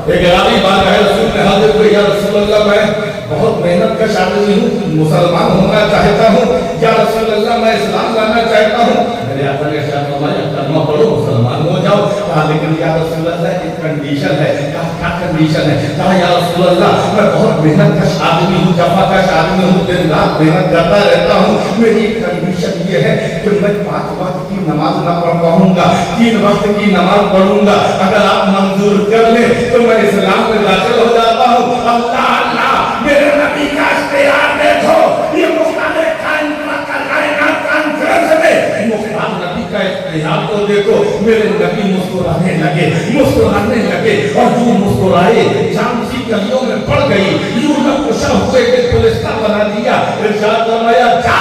ایک عربی بات ہے رسول نے حاضر کو یا رسول اللہ میں بہت محنت کا شامل ہوں مسلمان ہونا چاہتا ہوں یا رسول اللہ میں اسلام لانا چاہتا ہوں میرے آقا نے ارشاد فرمایا کلمہ پڑھو مسلمان ہو جاؤ کہا لیکن یا رسول اللہ ایک کنڈیشن ہے کیا کنڈیشن ہے کہا یا رسول اللہ میں بہت محنت کش آدمی ہوں جفا کش آدمی ہوں دن رات محنت کرتا رہتا ہوں میری ایک کنڈیشن یہ ہے کہ میں 5 وقت کی نماز نہ پڑھ پاؤں گا 3 وقت کی نماز پڑھوں گا اگر آپ منظور کر لیں تو میں اسلام میں داخل ہو جاتا ہوں اللہ اللہ میرے نبی کا اختیار دیکھو یہ مختار کائنات کانفرنس میں مختار نبی کا اختیار کو دیکھو میرے نبی مسکرانے لگے اور جو مسکرائے جان سی گلیوں میں پڑ گئی یوں نہ خوشا ہوئے کہ پلستہ بنا دیا ارشاد فرمایا جا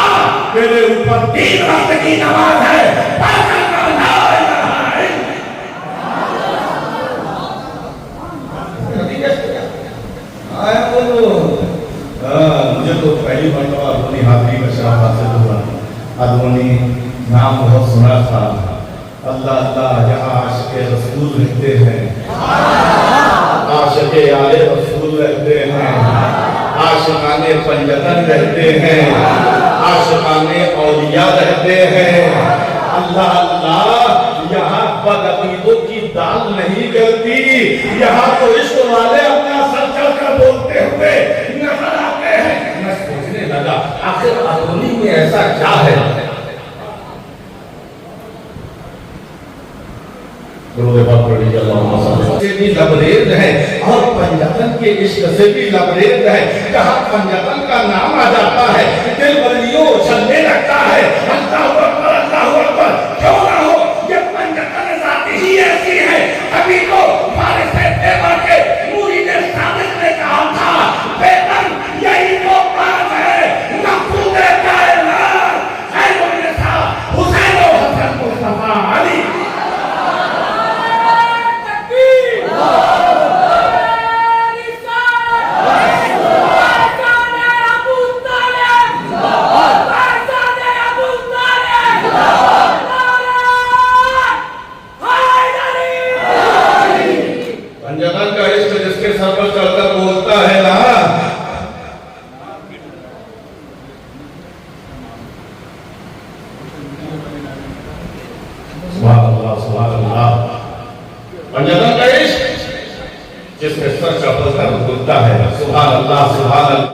میرے اوپر 3 وقت کی نماز ہے مجھے تو پہلی مرتبہ ادھونی حاضری کا شرف حاصل ہوا ادھونی نام بہت سنا تھا اللہ اللہ یہاں عاشق رسول رہتے ہیں عاشق آل رسول رہتے ہیں عاشقان پنجتن رہتے ہیں عاشقان اولیاء رہتے ہیں اللہ اللہ یہاں بدعقیدوں کی دال نہیں گلتی یہاں تو عشق والے اپنا سر چل کر بولتے ہوئے نظر آتے ہیں میں سوچنے لگا آخر ادھونی میں ایسا کیا ہے سے بھی لبریز ہے اور پنجتن کے عشق سے بھی لبریز ہے جہاں پنجتن کا نام آ جاتا ہے دل بلیوں چلنے لگتا ہے اللہ اکبر کیوں نہ ہو یہ پنجتن ذاتی ہی ایسی ہے ابھی تو فارس پیغمبر کے مرید صادق نے کہا تھا پیغمبر یہی تو بات ہے مقصود کائنات خیر النساء حسین و حسن مصطفیٰ علی جس کے سر چپل کر بولتا ہے سبحان اللہ سبحان اللہ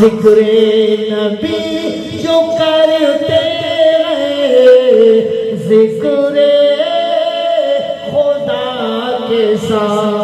ذکر نبی جو کرتے ہیں ذکر خدا کے ساتھ